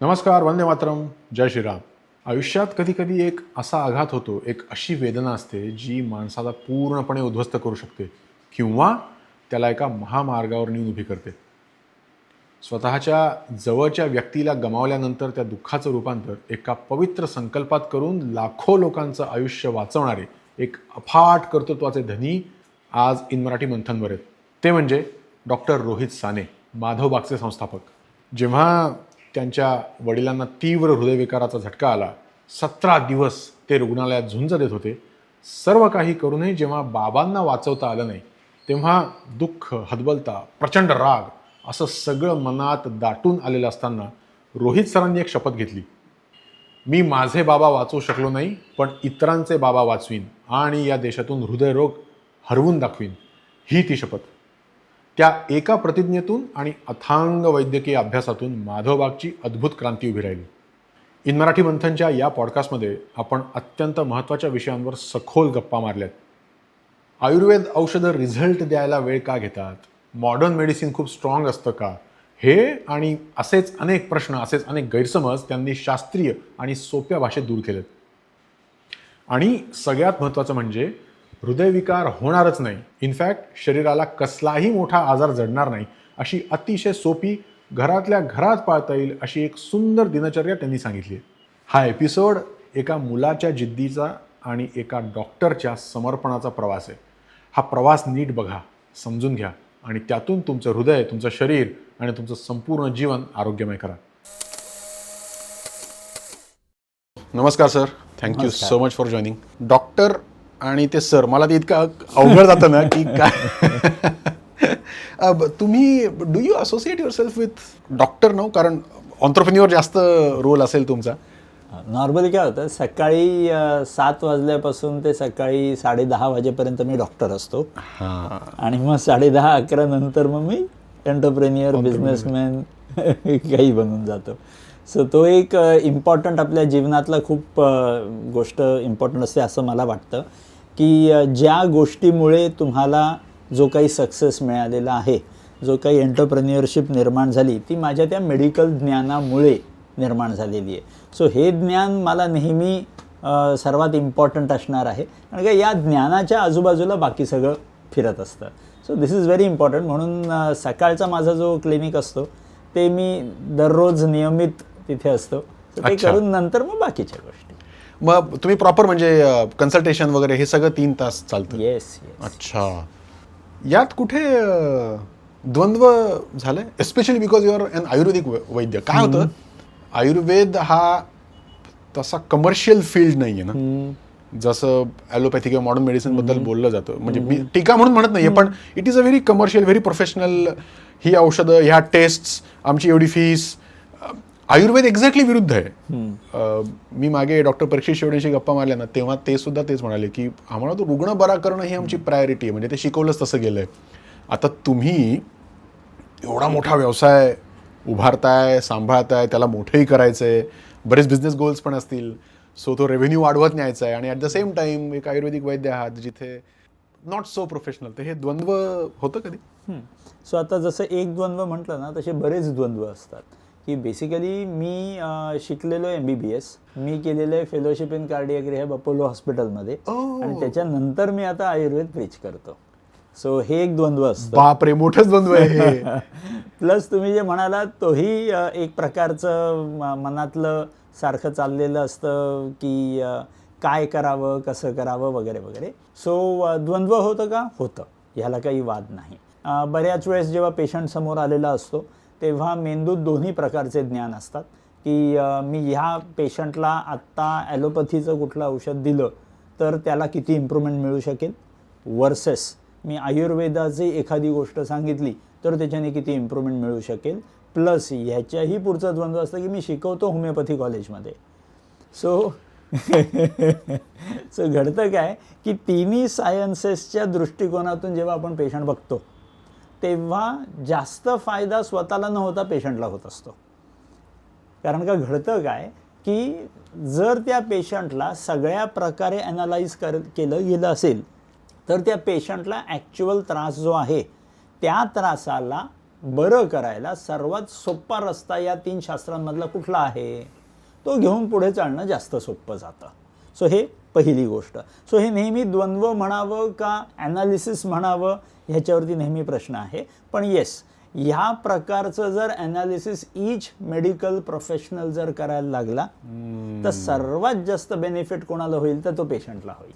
नमस्कार, वंदे मातरम, जय श्रीराम. आयुष्यात कधी कधी एक असा आघात होतो, एक अशी वेदना असते जी माणसाला पूर्णपणे उद्ध्वस्त करू शकते किंवा त्याला एका महामार्गावर नेऊन उभी करते. स्वतःच्या जवळच्या व्यक्तीला गमावल्यानंतर त्या दुःखाचं रूपांतर एका पवित्र संकल्पात करून लाखो लोकांचं आयुष्य वाचवणारे एक अफाट कर्तृत्वाचे धनी आज इन मराठी मंथनवर आहेत. ते म्हणजे डॉक्टर रोहित साने, माधवबागचे संस्थापक. जेव्हा त्यांच्या वडिलांना तीव्र हृदयविकाराचा झटका आला, 17 दिवस ते रुग्णालयात झुंज देत होते. सर्व काही करूनही जेव्हा बाबांना वाचवता आलं नाही, तेव्हा दुःख, हतबलता, प्रचंड राग असं सगळं मनात दाटून आलेलं असताना रोहित सरांनी एक शपथ घेतली. मी माझे बाबा वाचवू शकलो नाही, पण इतरांचे बाबा वाचवीन आणि या देशातून हृदयरोग हरवून दाखवीन. ही ती शपथ. त्या एका प्रतिज्ञेतून आणि अथांग वैद्यकीय अभ्यासातून माधवबागची अद्भुत क्रांती उभी राहिली. इन मराठी मंथनच्या या पॉडकास्टमध्ये आपण अत्यंत महत्त्वाच्या विषयांवर सखोल गप्पा मारल्यात. आयुर्वेद औषधं रिझल्ट द्यायला वेळ का घेतात? मॉडर्न मेडिसिन खूप स्ट्रॉंग असतं का? हे आणि असेच अनेक प्रश्न, असेच अनेक गैरसमज त्यांनी शास्त्रीय आणि सोप्या भाषेत दूर केलेत. आणि सगळ्यात महत्त्वाचं म्हणजे हृदयविकार होणारच नाही, इनफॅक्ट शरीराला कसलाही मोठा आजार जडणार नाही, अशी अतिशय सोपी, घरातल्या घरात पाळता येईल अशी एक सुंदर दिनचर्या त्यांनी सांगितली. हा एपिसोड एका मुलाच्या जिद्दीचा आणि एका डॉक्टरच्या समर्पणाचा प्रवास आहे. हा प्रवास नीट बघा, समजून घ्या आणि त्यातून तुमचं हृदय, तुमचं शरीर आणि तुमचं संपूर्ण जीवन आरोग्यमय करा. नमस्कार sir, thank you so much for joining. Doctor आणि ते सर, मला ते इतकं अवघड जातं ना की काय. तुम्ही do you associate yourself with doctor नाव? कारण ऑन्ट्रप्रेन्युअर जास्त रोल असेल तुमचा. नॉर्मली काय होतं, सकाळी 7 वाजल्यापासून ते सकाळी 10:30 वाजेपर्यंत मी डॉक्टर असतो. आणि मग 10:30-11 नंतर मग मी एंटरप्रेन्युअर, बिझनेसमॅन काही बनून जातो. सो तो एक इम्पॉर्टंट आपल्या जीवनातला खूप गोष्ट इम्पॉर्टंट असते असं मला वाटतं, की ज्या गोष्टीमुळे तुम्हाला जो काही सक्सेस मिळालेला आहे, जो काही एंटरप्रेन्युअरशिप निर्माण झाली, ती माझ्या त्या मेडिकल ज्ञानामुळे निर्माण झालेली आहे. सो हे ज्ञान मला नेहमी सर्वात इम्पॉर्टंट असणार आहे, कारण का या ज्ञानाच्या आजूबाजूला बाकी सगळं फिरत असतं. So this is very important. म्हणून सकाळचा माझा जो क्लिनिक असतो ते मी दररोज नियमित तिथे असतो. ते करून नंतर मग बाकीच्या गोष्टी. मग तुम्ही प्रॉपर म्हणजे कन्सल्टेशन वगैरे हे सगळं 3 तास चालतं? येस. अच्छा. यात कुठे द्वंद्व झालंय? Especially because you are an Ayurvedic vaidya. काय होतं, आयुर्वेद हा तसा कमर्शियल फील्ड नाही आहे ना, जसं ॲलोपॅथी किंवा मॉडर्न मेडिसिन बद्दल बोललं जातं. म्हणजे मी टीका म्हणून म्हणत नाहीये, पण it is a very commercial, very professional. ही औषधं, ह्या टेस्ट्स, आमची एवढी फीस. आयुर्वेद एक्झॅक्टली विरुद्ध आहे. मी मागे डॉक्टर परीक्षित शेवडेशी गप्पा मारल्या ना, तेव्हा ते सुद्धा तेच म्हणाले की आम्हाला तो रुग्ण बरा करणं ही आमची प्रायोरिटी आहे. म्हणजे ते शिकवलंच तसं गेलंय. आता तुम्ही एवढा मोठा व्यवसाय उभारताय, सांभाळताय, त्याला मोठंही करायचंय, बरेच बिझनेस गोल्स पण असतील. सो तो रेव्हेन्यू वाढवत न्यायचा आहे आणि ॲट द सेम टाईम एक आयुर्वेदिक वैद्य आहात जिथे नॉट सो प्रोफेशनल. तर हे द्वंद्व होतं कधी? सो आता जसं एक द्वंद्व म्हटलं ना, तसे बरेच द्वंद्व असतात. की बेसिकली मी शिकलेलो MBBS, मी केलेलं आहे fellowship in cardiac rehab Apollo हॉस्पिटलमध्ये, आणि त्याच्यानंतर मी आता आयुर्वेद प्रीच करतो. सो हे एक द्वंद्व असतं. बापरे, मोठंच द्वंद्व आहे. प्लस तुम्ही जे म्हणालात तोही एक प्रकारचं मनातलं सारखं चाललेलं असतं की काय करावं, कसं करावं वगैरे वगैरे. सो द्वंद्व होतं का? होतं, ह्याला काही वाद नाही. बऱ्याच वेळेस जेव्हा पेशंट समोर आलेला असतो तेव्हा मेंदूत दोन्ही प्रकारचे ज्ञान असतात, की मी ह्या पेशंटला आत्ता ॲलोपॅथीचं कुठलं औषध दिलं तर त्याला किती इम्प्रूव्हमेंट मिळू शकेल, वर्सेस मी आयुर्वेदाची एखादी गोष्ट सांगितली तर त्याच्याने किती इम्प्रूव्हमेंट मिळू शकेल. प्लस ह्याच्याही पुढचं द्वंद्व असतं की मी शिकवतो होमिओपॅथी कॉलेजमध्ये. सो घडतं काय की तिन्ही सायन्सेसच्या दृष्टिकोनातून जेव्हा आपण पेशंट बघतो तेव्हा जास्त फायदा स्वतःला न होता पेशंटला होत असतो. कारण का घडतं काय की जर त्या पेशंटला सगळ्या प्रकारे ॲनालाइज केलं गेलं असेल तर त्या पेशंटला ॲक्च्युअल त्रास जो आहे त्या त्रासाला बरं करायला सर्वात सोपा रस्ता या 3 शास्त्रांमधला कुठला आहे, तो घेऊन पुढे चालणं जास्त सोपं जातं. सो हे पहिली गोष्ट. सो हे नेहमी द्वंद्व म्हणावं का ॲनालिसिस म्हणावं ह्याच्यावरती नेहमी प्रश्न आहे. पण येस, ह्या प्रकारचं जर ॲनालिसिस ईच मेडिकल प्रोफेशनल जर करायला लागला तर सर्वात जास्त बेनिफिट कोणाला होईल, तर तो पेशंटला होईल.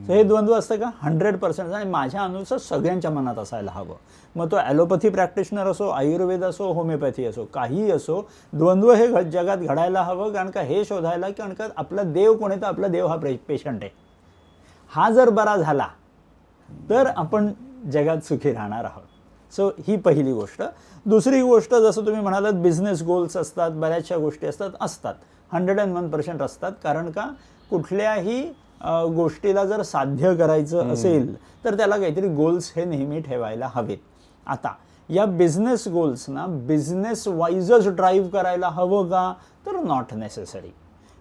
सो हे द्वंद्व असतं का 100%, आणि माझ्या अनुसार सगळ्यांच्या मनात असायला हवं. मग तो ॲलोपॅथी प्रॅक्टिशनर असो, आयुर्वेद असो, होमिओपॅथी असो, काहीही असो, द्वंद्व हे जगात घडायला हवं. कारण का हे शोधायला, कारण का आपला देव कोण आहे, तर आपला देव हा पेशंट आहे. हा जर बरा झाला तर आपण जगात सुखी राहणार आहोत. सो ही पहिली गोष्ट. दुसरी गोष्ट, जसं तुम्ही म्हणालात बिझनेस गोल्स असतात, बऱ्याचशा गोष्टी असतात 101% असतात. कारण का कुठल्याही गोष्टीला जर साध्य करायचं असेल तर त्याला काहीतरी गोल्स हे नेहमी ठेवायला हवेत. आता या बिझनेस गोल्सना बिझनेस वाईजच ड्राईव्ह करायला हवं का, तर नॉट नेसेसरी.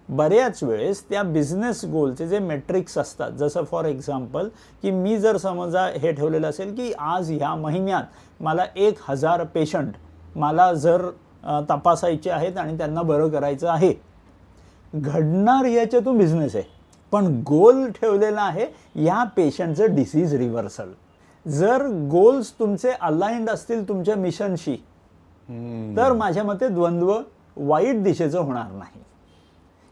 बऱ्याच वेळेस त्या बिझनेस गोलचे जे मेट्रिक्स असतात, जसं फॉर एक्झाम्पल की मी जर समजा हे ठेवलेलं असेल की आज ह्या महिन्यात मला 1000 पेशंट मला जर तपासायचे आहेत आणि त्यांना बरं करायचं आहे, घडणार याच्यातून बिझनेस आहे, पण गोल ठेवलेला आहे या पेशंटचं डिसीज रिव्हर्सल. जर गोल्स तुमचे अलाइंड असतील तुमच्या मिशनशी, तर माझ्या मते द्वंद्व वाईट दिशेचं होणार नाही.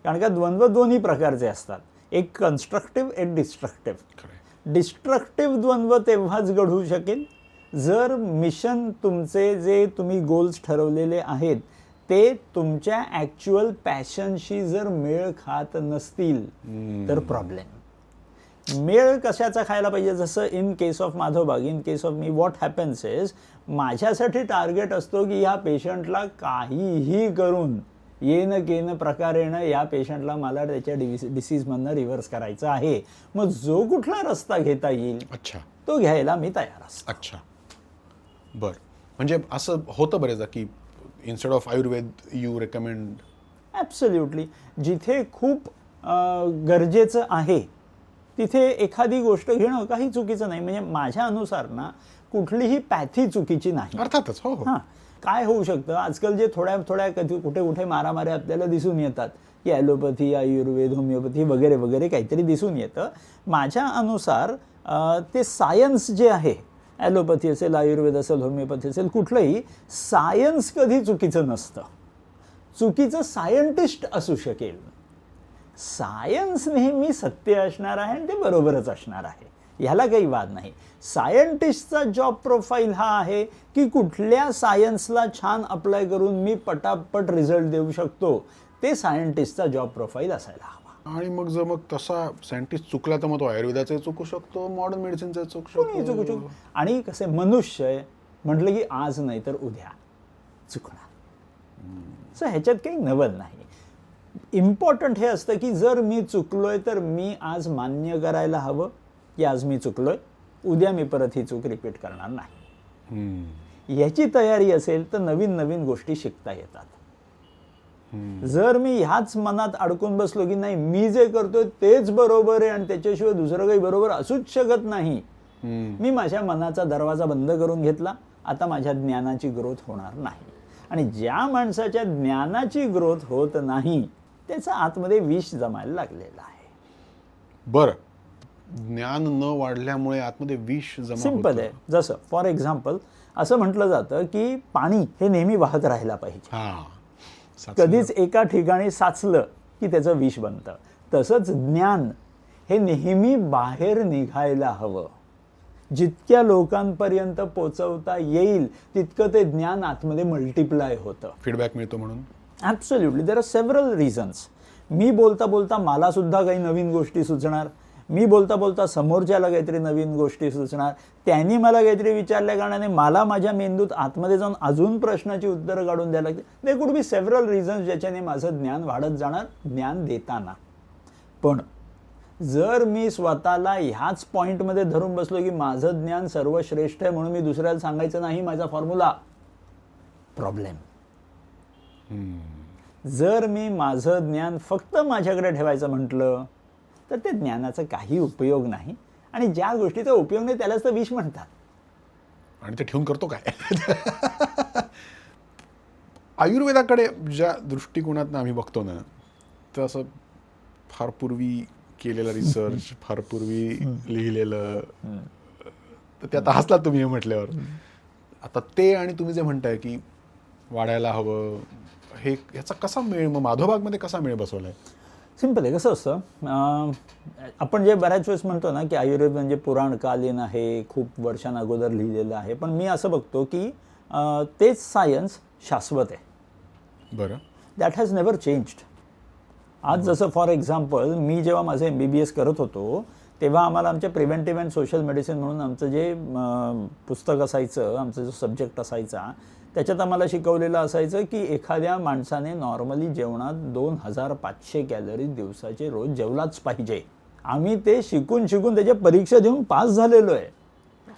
कारण का द्वंद्व दोन्ही प्रकारचे असतात, एक कन्स्ट्रक्टिव्ह, एक डिस्ट्रक्टिव्ह. डिस्ट्रक्टिव्ह द्वंद्व तेव्हाच घडू शकेल जर मिशन तुमचे जे तुम्ही गोल्स ठरवलेले आहेत ते तुमच्या ॲक्च्युअल पॅशनशी जर मेळ खात नसतील तर प्रॉब्लेम. मेळ कशाचा खायला पाहिजे, जसं in case of Madhavbaug, in case of मी, व्हॉट हॅपन्स इज, माझ्यासाठी टार्गेट असतो की ह्या पेशंटला काहीही करून येणं केनं प्रकारेनं या पेशंटला मला त्याच्या डिसीजमधनं रिव्हर्स करायचं आहे. मग जो कुठला रस्ता घेता येईल तो घ्यायला मी तयार असतो. अच्छा, बरं. म्हणजे असं होतं बरेचदा की instead of Ayurveda you recommend. Absolutely. जिथे खूप गरजेचं आहे तिथे एखादी गोष्ट घेणं काही चुकीचं नाही. म्हणजे माझ्या अनुसार ना कुठलीही पॅथी चुकीची नाही. अर्थातच. हो. हां, काय होऊ शकतं आजकाल जे थोड्या कधी कुठे मारामाऱ्या आपल्याला दिसून येतात की ॲलोपॅथी, आयुर्वेद, होमिओपॅथी वगैरे वगैरे काहीतरी दिसून येतं. माझ्या अनुसार ते सायन्स जे आहे, ॲलोपॅथी असेल, आयुर्वेद असेल, होमिओपॅथी असेल, कुठलंही सायन्स कधी चुकीचं नसतं. चुकीचं सायंटिस्ट असू शकेल, सायन्स नेहमी सत्य असणार आहे आणि ते बरोबरच असणार आहे, ह्याला काही वाद नाही. सायंटिस्टचा जॉब प्रोफाईल हा आहे की कुठल्या सायन्सला छान अप्लाय करून मी पटापट रिझल्ट देऊ शकतो, ते सायंटिस्टचा जॉब प्रोफाईल असायला हवा. आणि मग तसा सायंटिस्ट चुकला तर मग तो आयुर्वेदाचे चुकू शकतो, मॉडर्न मेडिसिनचे चुकू शकतो. आणि कसे मनुष्य म्हटलं की आज नाही तर उद्या चुकणार. सो ह्याच्यात काही नवल नाही. इम्पॉर्टंट हे असतं की जर मी चुकलोय तर मी आज मान्य करायला हवं की आज मी चुकलोय, उद्या मी परत ही चूक रिपीट करणार नाही. याची तयारी असेल तर नवीन नवीन गोष्टी शिकता येतात. जर मी ह्याच मनात अडकून बसलो की नाही मी जे करतोय तेच बरोबर आहे आणि त्याच्याशिवाय दुसरं काही बरोबर असूच शकत नाही, मी माझ्या मनाचा दरवाजा बंद करून घेतला, आता माझ्या ज्ञानाची ग्रोथ होणार नाही. आणि ज्या माणसाच्या ज्ञानाची ग्रोथ होत नाही त्याचा आतमध्ये विष जमायला लागलेला आहे. बरं, ज्ञान न वाढल्यामुळे आतमध्ये विष जमा होतं. सिंपल आहे. जसं फॉर एक्झाम्पल असं म्हटलं जातं की पाणी हे नेहमी वाहत राहायला पाहिजे, कधीच एका ठिकाणी साचलं की त्याचं विष बनतं. तसंच ज्ञान हे नेहमी बाहेर निघायला हवं. जितक्या लोकांपर्यंत पोचवता येईल तितकं ते ज्ञान आतमध्ये मल्टिप्लाय होतं. फीडबॅक मिळतो म्हणून. Absolutely. There are several reasons. मी बोलता बोलता मला सुद्धा काही नवीन गोष्टी सुचणार, मी बोलता बोलता समोरच्याला काहीतरी नवीन गोष्टी सुचणार, त्यांनी मला काहीतरी विचारल्या कारणाने मला माझ्या मेंदूत आतमध्ये जाऊन अजून प्रश्नाची उत्तरं काढून द्यायला लागते. They could be several reasons ज्याच्याने माझं ज्ञान वाढत जाणार ज्ञान देताना. पण जर मी स्वतःला ह्याच पॉईंटमध्ये धरून बसलो की माझं ज्ञान सर्वश्रेष्ठ आहे म्हणून मी दुसऱ्याला सांगायचं नाही माझा फॉर्म्युला, प्रॉब्लेम. जर मी माझं ज्ञान फक्त माझ्याकडे ठेवायचं म्हटलं तर ते ज्ञानाचा काही उपयोग नाही. आणि ज्या गोष्टीचा उपयोग नाही त्यालाच तर विष म्हणतात. आणि ते ठेवून करतो काय. आयुर्वेदाकडे ज्या दृष्टिकोनातनं आम्ही बघतो ना, तर असं फार पूर्वी केलेला रिसर्च, फार पूर्वी लिहिलेलं, तर ते आता हसलात तुम्ही हे म्हटल्यावर. आता ते आणि तुम्ही जे म्हणताय की वाढायला हवं, हे ह्याचा कसा मेळ, मग माधवबागमध्ये कसा मेळ बसवलाय? सिंपल आहे. कसं असतं, आपण जे बऱ्याच वेळेस म्हणतो ना की आयुर्वेद म्हणजे पुराणकालीन आहे, खूप वर्षांअगोदर लिहिलेलं आहे, पण मी असं बघतो की तेच सायन्स शाश्वत आहे. बरं. That has never changed. आज जसं फॉर एक्झाम्पल मी जेव्हा माझं MBBS करत होतो तेव्हा आम्हाला आमच्या प्रिव्हेंटिव्ह अँड सोशल मेडिसिन म्हणून आमचं जे पुस्तक असायचं, आमचा जो सब्जेक्ट असायचा, त्याच्यात आम्हाला शिकवलेलं असायचं की एखाद्या माणसाने नॉर्मली जेवणात 2500 कॅलरी दिवसाचे रोज जेवलाच पाहिजे. आम्ही ते शिकून त्याच्या परीक्षा देऊन पास झालेलो आहे.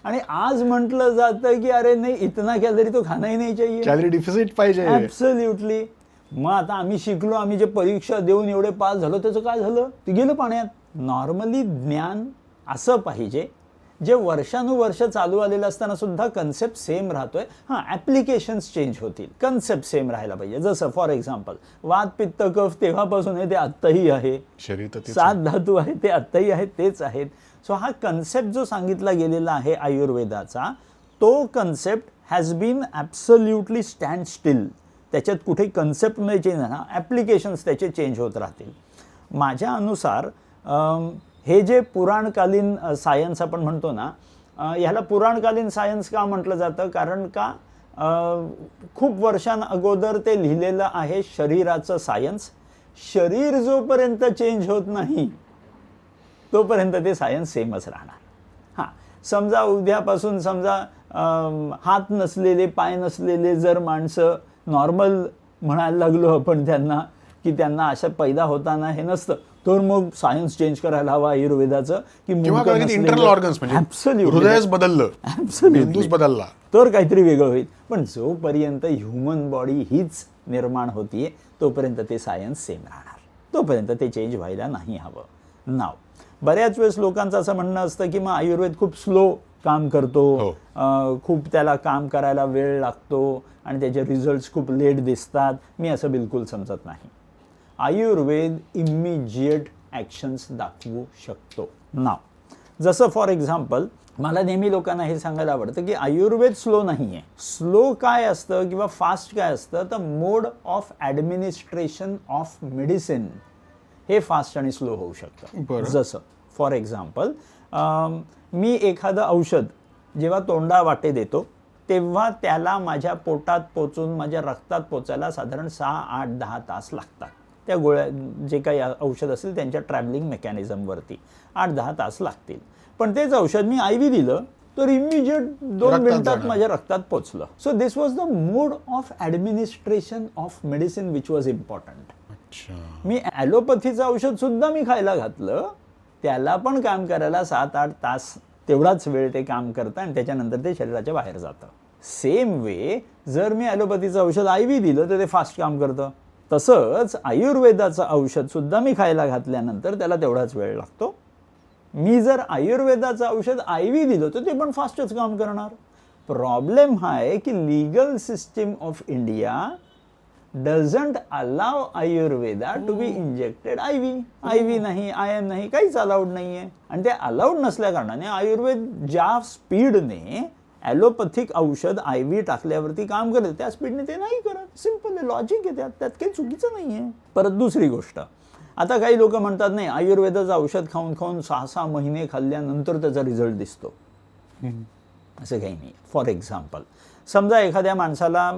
आणि आज म्हटलं जातं की अरे नाही, इतना कॅलरी तो खाना ही नाही चाहिए, कॅलरी डिफिसिट पाहिजे. ॲब्सोल्युटली. मग आता आम्ही शिकलो, आम्ही जे परीक्षा देऊन एवढे पास झालो, त्याचं काय झालं? ते गेलं पाण्यात. नॉर्मली ज्ञान असं पाहिजे जे वर्षानुवर्ष चालू आलेलं असताना सुद्धा कन्सेप्ट सेम राहतोय. हां, ॲप्लिकेशन्स चेंज होतील, कन्सेप्ट सेम राहायला पाहिजे. जसं फॉर एक्झाम्पल वात पित्त कफ तेव्हापासून आहे, ते आत्ताही आहे. शरीर तर 7 धातू आहे, ते आत्ताही आहेत, तेच आहेत. सो हा कन्सेप्ट जो सांगितला गेलेला आहे आयुर्वेदाचा, तो concept has been absolutely stand still. त्याच्यात कुठे कन्सेप्ट नाही चेंज होणार, ॲप्लिकेशन्स त्याचे चेंज होत राहतील. माझ्या अनुसार हे जे पुराणकालीन सायन्स आपण म्हणतो ना, ह्याला पुराणकालीन सायन्स का म्हटलं जातं? कारण का खूप वर्षांअगोदर ते लिहिलेलं आहे शरीराचं सायन्स. शरीर जोपर्यंत चेंज होत नाही तोपर्यंत ते सायन्स सेमच राहणार. हां, समजा उद्यापासून समजा हात नसलेले, पाय नसलेले जर माणसं नॉर्मल म्हणायला लागलो आपण त्यांना की त्यांना अशा पैदा होताना हे नसतं, तर मग सायन्स चेंज करायला हवा आयुर्वेदाचं की इंटरनल ऑर्गन्स म्हणजे हृदयच बदललं, मेंदूच बदलला तर काहीतरी वेगळं होईल. पण जोपर्यंत ह्युमन बॉडी हीच निर्माण होतीये तोपर्यंत ते सायन्स सेम राहणार, तोपर्यंत ते चेंज व्हायला नाही हवं. नाव बऱ्याच वेळेस लोकांचं असं म्हणणं असतं की मग आयुर्वेद खूप स्लो काम करतो, खूप त्याला काम करायला वेळ लागतो आणि त्याचे रिझल्ट्स खूप लेट दिसतात. मी असं बिलकुल समजत नाही. आयुर्वेद इमिजिएट ॲक्शन्स दाखवू शकतो. नाव जसं फॉर एक्झाम्पल मला नेहमी लोकांना हे सांगायला आवडतं की आयुर्वेद स्लो नाही आहे. स्लो काय असतं किंवा फास्ट काय असतं, तर मोड ऑफ ॲडमिनिस्ट्रेशन ऑफ मेडिसिन हे फास्ट आणि स्लो होऊ शकतं. जसं फॉर एक्झाम्पल मी एखादं औषध जेव्हा तोंडा वाटे देतो तेव्हा त्याला माझ्या पोटात पोचून माझ्या रक्तात पोचायला साधारण 6, 8, 10 तास लागतात. त्या गोळ्या जे काही औषध असेल त्यांच्या ट्रॅव्हलिंग मेकॅनिझमवरती 8-10 तास लागतील. पण तेच औषध मी IV दिलं तर इमिजिएट 2 मिनिटात माझ्या रक्तात पोचलं. So this was the mode of administration of medicine which was important. मी ॲलोपॅथीचं औषध सुद्धा मी खायला घातलं, त्याला पण काम करायला 7-8 तास तेवढाच वेळ ते काम करतं आणि त्याच्यानंतर ते शरीराच्या बाहेर जातं. सेम वे जर मी ॲलोपॅथीचं औषध IV दिलं तर ते फास्ट काम करतं. तसंच आयुर्वेदाचं औषध सुद्धा मी खायला घातल्यानंतर त्याला तेवढाच वेळ लागतो. मी जर आयुर्वेदाचं औषध IV दिलं तर ते पण फास्टच काम करणार. प्रॉब्लेम हा आहे की legal system of India doesn't allow Ayurveda to be injected IV नाही, IM नाही, काहीच अलाउड नाही आहे. आणि ते अलाउड नसल्या कारणाने आयुर्वेद ज्या स्पीडने ॲलोपॅथिक औषध IV टाकल्यावरती काम करत त्या स्पीडने ते नाही करत. सिम्पल आहे, लॉजिक आहे, त्यात काही चुकीचं नाही आहे. परत दुसरी गोष्ट, आता काही लोक म्हणतात नाही आयुर्वेदाचं औषध खाऊन 6-6 महिने खाल्ल्यानंतर त्याचा रिझल्ट दिसतो. असं काही नाही. फॉर एक्झाम्पल समजा एखाद्या माणसाला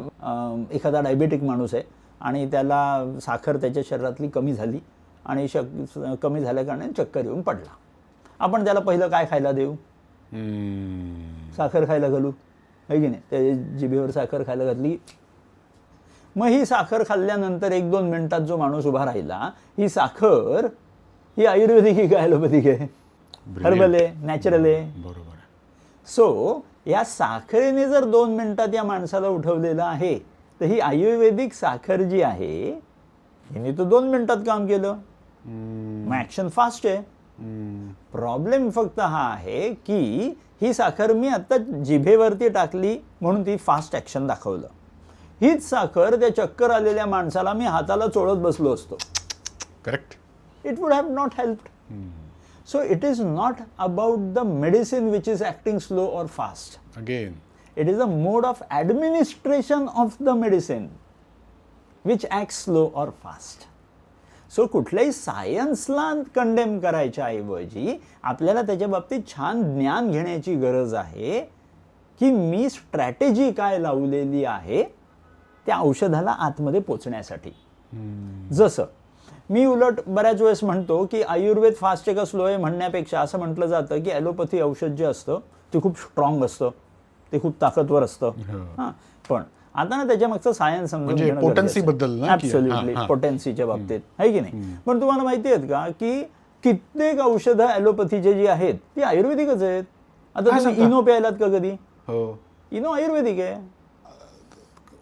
एखादा डायबेटिक माणूस आहे आणि त्याला साखर त्याच्या शरीरातली कमी झाली आणि कमी झाल्या कारणाने चक्कर येऊन पडला. आपण त्याला पहिलं काय खायला देऊ? साखर खायला घालू, आहे की नाही? त्या जिभेवर साखर खायला घातली, मग ही साखर खाल्ल्यानंतर 1-2 मिनिटात जो माणूस उभा राहिला, ही साखर ही आयुर्वेदिक आहे का ॲलोपॅथिक आहे? हर्बल आहे, नॅचरल आहे. बरोबर. सो या साखरेने जर 2 मिनिटात या माणसाला उठवलेलं आहे तर ही आयुर्वेदिक साखर जी आहे हिने तर 2 मिनिटात काम केलं, मग ॲक्शन फास्ट आहे. प्रॉब्लेम फक्त हा आहे की ही साखर मी आता जिभेवरती टाकली म्हणून ती फास्ट ॲक्शन दाखवलं. हीच साखर त्या चक्कर आलेल्या माणसाला मी हाताला चोळत बसलो असतो, correct, it would have not helped. So it is not about the medicine which is acting slow or fast. Again It is the mode of administration of the medicine which acts slow or fast. So कुठल्याही सायन्सला condemn करायच्या ऐवजी आपल्याला त्याच्या बाबतीत छान ज्ञान घेण्याची गरज आहे की मी स्ट्रॅटेजी काय लावलेली आहे त्या औषधाला आतमध्ये पोचण्यासाठी. जसं मी उलट बऱ्याच वेळेस म्हणतो की आयुर्वेद फास्ट आहे का स्लो आहे म्हणण्यापेक्षा असं म्हटलं जातं की ॲलोपॅथी औषध जे असतं ते खूप स्ट्रॉंग असतं, ते खूप ताकदवर असतं. हां, पण आता ना त्याच्या मागचं सायन्स समजून म्हणजे घेणं potency बद्दल ना की- ऍब्सोल्युटली हां, हां. पोटेन्सीच्या बाबतीत आहे की नाही. पण तुम्हाला माहिती आहेत का की कित्येक औषधं ॲलोपॅथीचे जी आहेत ती आयुर्वेदिकच आहेत. आता काय तुम्ही सांगता? इनो प्यायलात का कधी? हो. इनो आयुर्वेदिक आहे.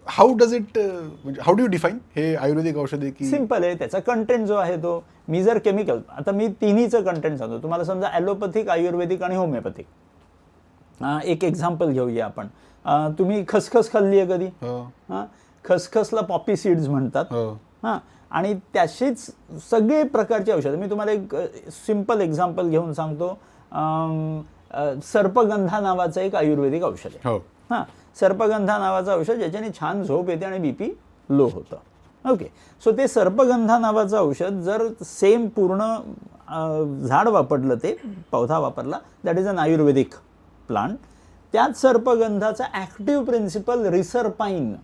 हाऊ डज इट, म्हणजे हाऊ डू यू डिफाईन हे आयुर्वेदिक औषध आहे की सिम्पल आहे. त्याचा कंटेंट जो आहे तो, मी जर केमिकल, आता मी तिन्हीचं कंटेंट सांगतो तुम्हाला. समजा ॲलोपॅथिक, आयुर्वेदिक आणि होमिओपॅथिक. एक एक्झाम्पल घेऊया आपण. तुम्ही खसखस खाल्ली आहे कधी? हो. हां, खसखसला पॉपी सीड्स म्हणतात. हो. हां, आणि त्याशीच सगळे प्रकारचे औषधं. मी तुम्हाला एक सिम्पल एक्झाम्पल घेऊन सांगतो. सर्पगंधा नावाचं एक आयुर्वेदिक औषध आहे. हो. हां, सर्पगंधा नावाचं औषध ज्याच्याने छान झोप येते आणि BP लो होतं. ओके, सो ते सर्पगंधा नावाचं औषध जर सेम पूर्ण झाड वापरलं, ते पौधा वापरला, that is an Ayurvedic plant. त्याच सर्पगंधाचा ॲक्टिव्ह प्रिन्सिपल रिसरपाईन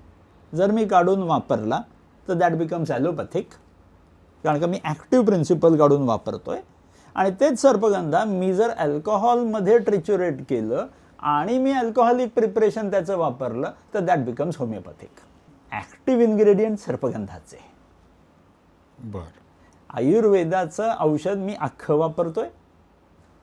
जर मी काढून वापरला तर दॅट बिकम्स ॲलोपॅथिक, कारण का मी ॲक्टिव्ह प्रिन्सिपल काढून वापरतोय. आणि तेच सर्पगंधा मी जर अल्कोहॉलमध्ये ट्रिच्युरेट केलं आणि मी अल्कोहोलिक प्रिपरेशन त्याचं वापरलं तर that becomes homeopathic. Active ingredient सर्पगंधाचे. बर. आयुर्वेदाचं औषध मी अख्खं वापरतोय,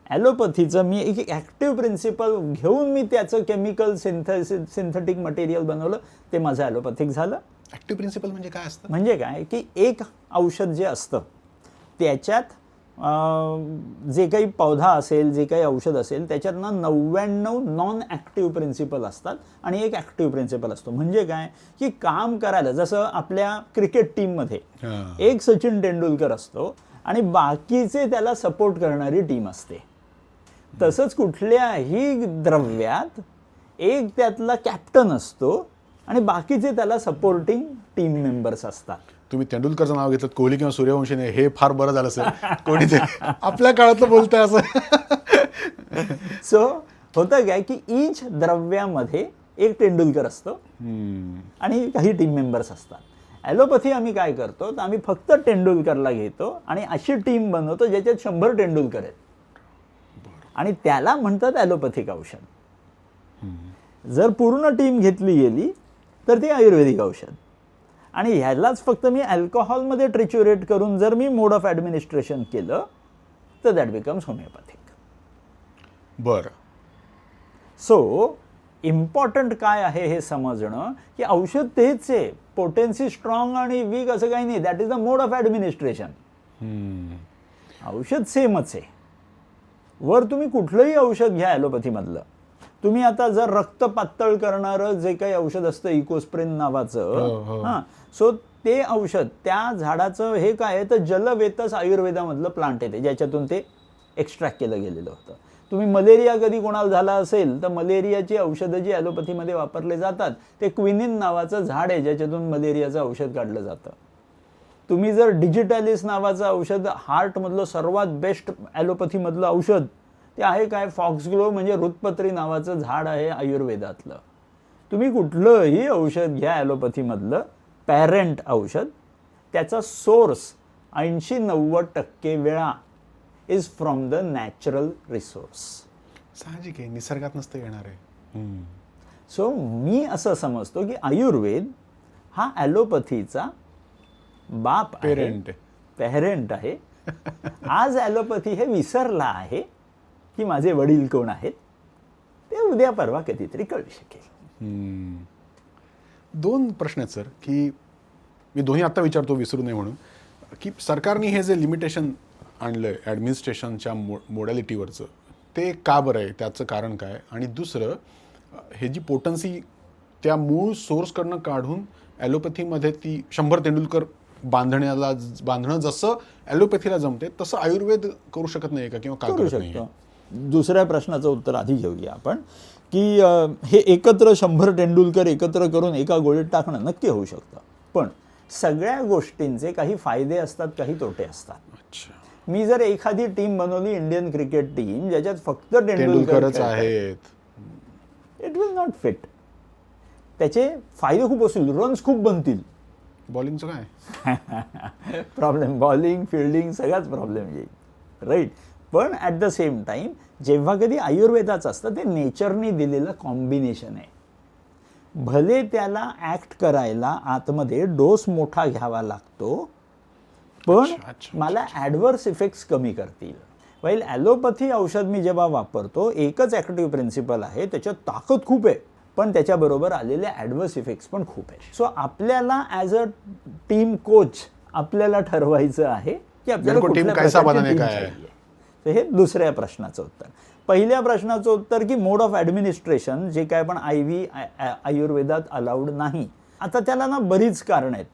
ॲलोपॅथीचं मी एक ॲक्टिव्ह प्रिन्सिपल घेऊन मी त्याचं केमिकल सिंथेटिक मटेरियल बनवलं, ते माझं ॲलोपॅथिक झालं. ॲक्टिव्ह प्रिन्सिपल म्हणजे काय असतं? म्हणजे काय की एक औषध जे असतं त्याच्यात जे काही पौधा असेल, जे काही औषध असेल, त्याच्यातनं 99 नॉन ॲक्टिव्ह प्रिन्सिपल असतात आणि एक ॲक्टिव्ह प्रिन्सिपल असतो. म्हणजे काय की काम करायला, जसं आपल्या क्रिकेट टीममध्ये एक सचिन तेंडुलकर असतो आणि बाकीचे त्याला सपोर्ट करणारी टीम असते, तसंच कुठल्याही द्रव्यात एक त्यातला कॅप्टन असतो आणि बाकीचे त्याला सपोर्टिंग टीम मेंबर्स असतात. तुम्ही तेंडुलकरचं नाव घेतलं, कोहली किंवा सूर्यवंशी नाही, हे फार बरं झालं सर. कोणीतरी आपल्या काळातलं बोलतंय असं. सो होतं काय की इच द्रव्यामध्ये एक तेंडुलकर असतो आणि काही टीम मेंबर्स असतात. ॲलोपॅथी आम्ही काय करतो तर आम्ही फक्त तेंडुलकरला घेतो आणि अशी टीम बनवतो ज्याच्यात 100 तेंडुलकर आहेत आणि त्याला म्हणतात ॲलोपॅथिक औषध. जर पूर्ण टीम घेतली गेली तर ती आयुर्वेदिक औषध. आणि ह्यालाच फक्त मी अल्कोहॉलमध्ये ट्रिच्युरेट करून जर मी मोड ऑफ ॲडमिनिस्ट्रेशन केलं तर दॅट बिकम्स होमिओपॅथिक. बरं. सो इम्पॉर्टंट काय आहे हे समजणं की औषध तेच आहे, पोटेन्सी स्ट्रॉंग आणि वीक असं काही नाही. That is the mode of administration. औषध सेमच आहे. वर तुम्ही कुठलंही औषध घ्या ॲलोपॅथीमधलं, तुम्ही आता जर रक्त पातळ करणारं जे काही औषध असतं इकोस्प्रिन नावाचं, हां, सो ते औषध त्या झाडाचं हे काय आहे तर जलवेतस आयुर्वेदामधलं प्लांट येते ज्याच्यातून ते एक्स्ट्रॅक्ट केलं गेलेलं होतं. तुम्ही मलेरिया कधी कोणाला झाला असेल तर मलेरियाची औषधं जी ॲलोपॅथीमध्ये वापरले जातात ते क्विनिन नावाचं झाड आहे ज्याच्यातून मलेरियाचं औषध काढलं जातं. तुम्ही जर डिजिटॅलिस नावाचं औषध, हार्टमधलं सर्वात बेस्ट ॲलोपॅथीमधलं औषध ते आहे काय, फॉक्सग्लो म्हणजे हृतपत्री नावाचं झाड आहे आयुर्वेदातलं. तुम्ही कुठलंही औषध घ्या ॲलोपॅथीमधलं, पॅरेंट औषध, त्याचा सोर्स 80-90% वेळा is from the natural resource. साहजिक आहे, निसर्गात नसतं येणार आहे. सो मी असं समजतो की आयुर्वेद हा ॲलोपॅथीचा बाप आहे, पॅरेंट आहे. आज ॲलोपॅथी हे विसरला आहे की माझे वडील कोण आहेत, ते उद्या परवा कधीतरी कळू शकेल. 2 प्रश्न आहेत सर, की मी दोन्ही आत्ता विचारतो विसरू नये म्हणून, की सरकारने हे जे लिमिटेशन आणलं ॲडमिनिस्ट्रेशनच्या मोडॅलिटीवरचं, ते का बरं आहे, त्याचं कारण काय? आणि दुसरं, हे जी पोटन्सी त्या मूळ सोर्सकडनं काढून ॲलोपॅथीमध्ये ती 100 तेंडुलकर बांधणं जसं ॲलोपॅथीला जमते तसं आयुर्वेद करू शकत नाही का, किंवा का करू करत नाही? शकतो. दुसऱ्या प्रश्नाचं उत्तर आधी घेऊया आपण, की हे एकत्र 100 तेंडुलकर एकत्र करून एका गोळीत टाकणं नक्की होऊ शकतं, पण सगळ्या गोष्टींचे काही फायदे असतात, काही तोटे असतात. अच्छा, मी जर एखादी टीम बनवली, इंडियन क्रिकेट टीम, ज्याच्यात फक्त तेंडुलकरच आहेत, इट विल नॉट फिट. त्याचे फायदे खूप असतील, रन्स खूप बनतील, बॉलिंगचं काय प्रॉब्लेम बॉलिंग फिल्डिंग सगळाच प्रॉब्लेम येईल, राईट. पण ॲट द सेम टाईम जेव्हा कधी आयुर्वेदाचं असतं ते नेचरने दिलेलं कॉम्बिनेशन आहे. भले त्याला ॲक्ट करायला आतमध्ये डोस मोठा घ्यावा लागतो, पण मला ॲडव्हर्स इफेक्ट्स कमी करतील. वाईल ॲलोपॅथी औषध मी जेव्हा वापरतो, एकच ॲक्टिव्ह प्रिन्सिपल आहे, त्याच्यात ताकद खूप आहे, पण त्याच्याबरोबर आलेले ॲडव्हर्स इफेक्ट्स पण खूप आहे. सो आपल्याला ॲज अ टीम कोच आपल्याला ठरवायचं आहे की आपल्याला कुठल्या प्रकारची टीम पाहिजे. तर हे दुसऱ्या प्रश्नाचं उत्तर. पहिल्या प्रश्नाचं उत्तर की मोड ऑफ ॲडमिनिस्ट्रेशन जे काय पण आयुर्वेदात अलाउड नाही. आता त्याला ना बरीच कारण आहेत.